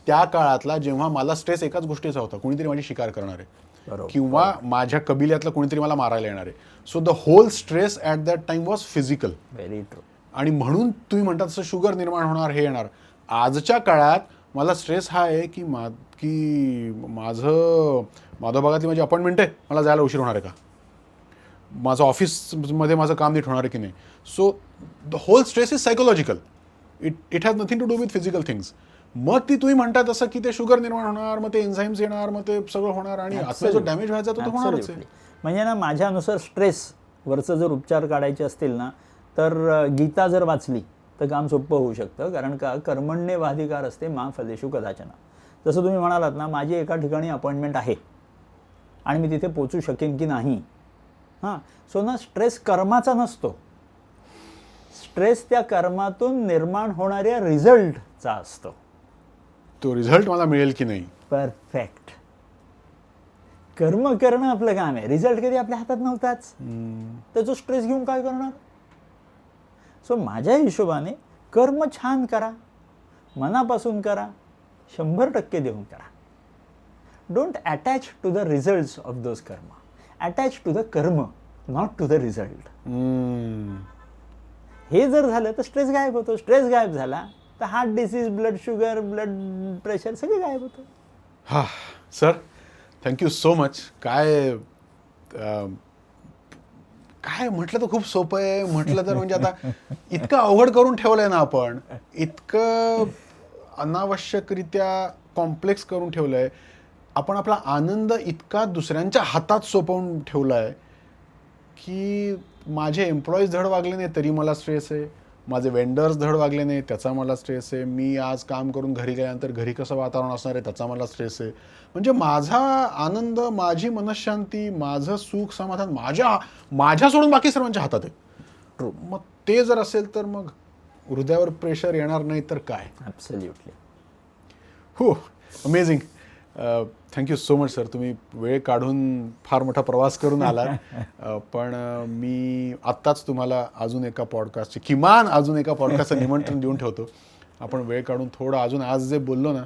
त्या काळातला जेव्हा मला स्ट्रेस एकाच गोष्टीचा होता, कोणीतरी माझी शिकार करणार आहे किंवा माझ्या कबिल्यातलं कोणीतरी मला मारायला येणार आहे. So the whole stress at that time was physical. Very true. आणि म्हणून तुम्ही म्हणतात तसं शुगर निर्माण होणार, हे येणार. आजच्या काळात मला स्ट्रेस हा आहे की माझं भागातली माझी अपॉइंटमेंट आहे, मला जायला उशीर होणार आहे का, माझं ऑफिसमध्ये माझं काम नीट होणार आहे की नाही. So the whole stress is psychological. It has nothing to do with physical things. मग ती तुम्ही म्हणता तसं की ते शुगर निर्माण होणार, मग ते एन्झाईम्स येणार, मग ते सगळं होणार, आणि आतला जो डॅमेज व्हायचा तो होणारच आहे. म्हणजे ना, माझ्यानुसार स्ट्रेसवरचं जर उपचार काढायचे असतील ना, तर गीता जर वाचली तर काम सोपं होऊ शकतं. कारण का, कर्मण्येवाधिकार असते मा फलेषु कदाचन. जसं तुम्ही म्हणालात ना, माझी एका ठिकाणी अपॉइंटमेंट आहे आणि मी तिथे पोचू शकेन की नाही. सो ना, स्ट्रेस कर्माचा नसतो, स्ट्रेस त्या कर्मातून निर्माण होणाऱ्या रिझल्टचा असतो. तो रिझल्ट मला मिळेल की नाही. परफेक्ट. कर्म करणं आपलं काम आहे, रिझल्ट कधी आपल्या हातात नव्हताच, तर जो स्ट्रेस घेऊन काय करणार. सो माझ्या हिशोबाने कर्म छान करा, मनापासून करा, 100% देऊन करा. Don't attach to the results of those karma, attach to the karma, not to the result. हे जर झालं तर स्ट्रेस गायब होतो. स्ट्रेस गायब झाला तर heart disease, blood sugar, blood pressure सगळे गायब होतं. हा सर, थँक्यू सो मच. काय म्हटलं तर खूप सोपं आहे, म्हटलं तर म्हणजे आता इतकं अवघड करून ठेवलंय ना आपण, इतकं अनावश्यकरित्या कॉम्प्लेक्स करून ठेवलंय आपण. आपला आनंद इतका दुसऱ्यांच्या हातात सोपवून ठेवलाय की माझे एम्प्लॉईज धड वागले नाही तरी मला स्ट्रेस आहे, माझे वेंडर्स धड वागले नाही त्याचा मला स्ट्रेस आहे, मी आज काम करून घरी गेल्यानंतर घरी कसं वातावरण असणार आहे त्याचा मला स्ट्रेस आहे. म्हणजे माझा आनंद, माझी मनशांती, माझं सुख समाधान माझ्या सोडून बाकी सर्वांच्या हातात आहे. मग ते जर असेल तर मग हृदयावर प्रेशर येणार नाही तर काय. ॲब्सोल्युटली. हो, amazing. Thank you so much sir. तुम्ही वेळ काढून फार मोठा प्रवास करून आला. पण मी आत्ताच तुम्हाला अजून एका पॉडकास्टचं निमंत्रण देऊन ठेवतो. आपण वेळ काढून थोडं अजून, आज जे बोललो ना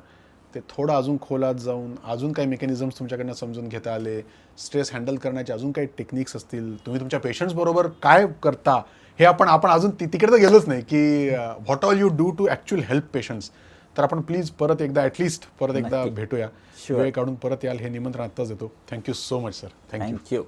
ते थोडं अजून खोलात जाऊन अजून काही मेकॅनिझम्स तुमच्याकडनं समजून घेता आले, स्ट्रेस हँडल करण्याचे अजून काही टेक्निक्स असतील, तुम्ही तुमच्या पेशंट्स बरोबर काय करता हे आपण अजून तिकडे तर गेलोच नाही की what all you do to actual help patients. तर आपण प्लीज परत एकदा भेटूया. वेळ काढून परत याल हे निमंत्रण आत्ताच देतो. Thank you so much sir. Thank you.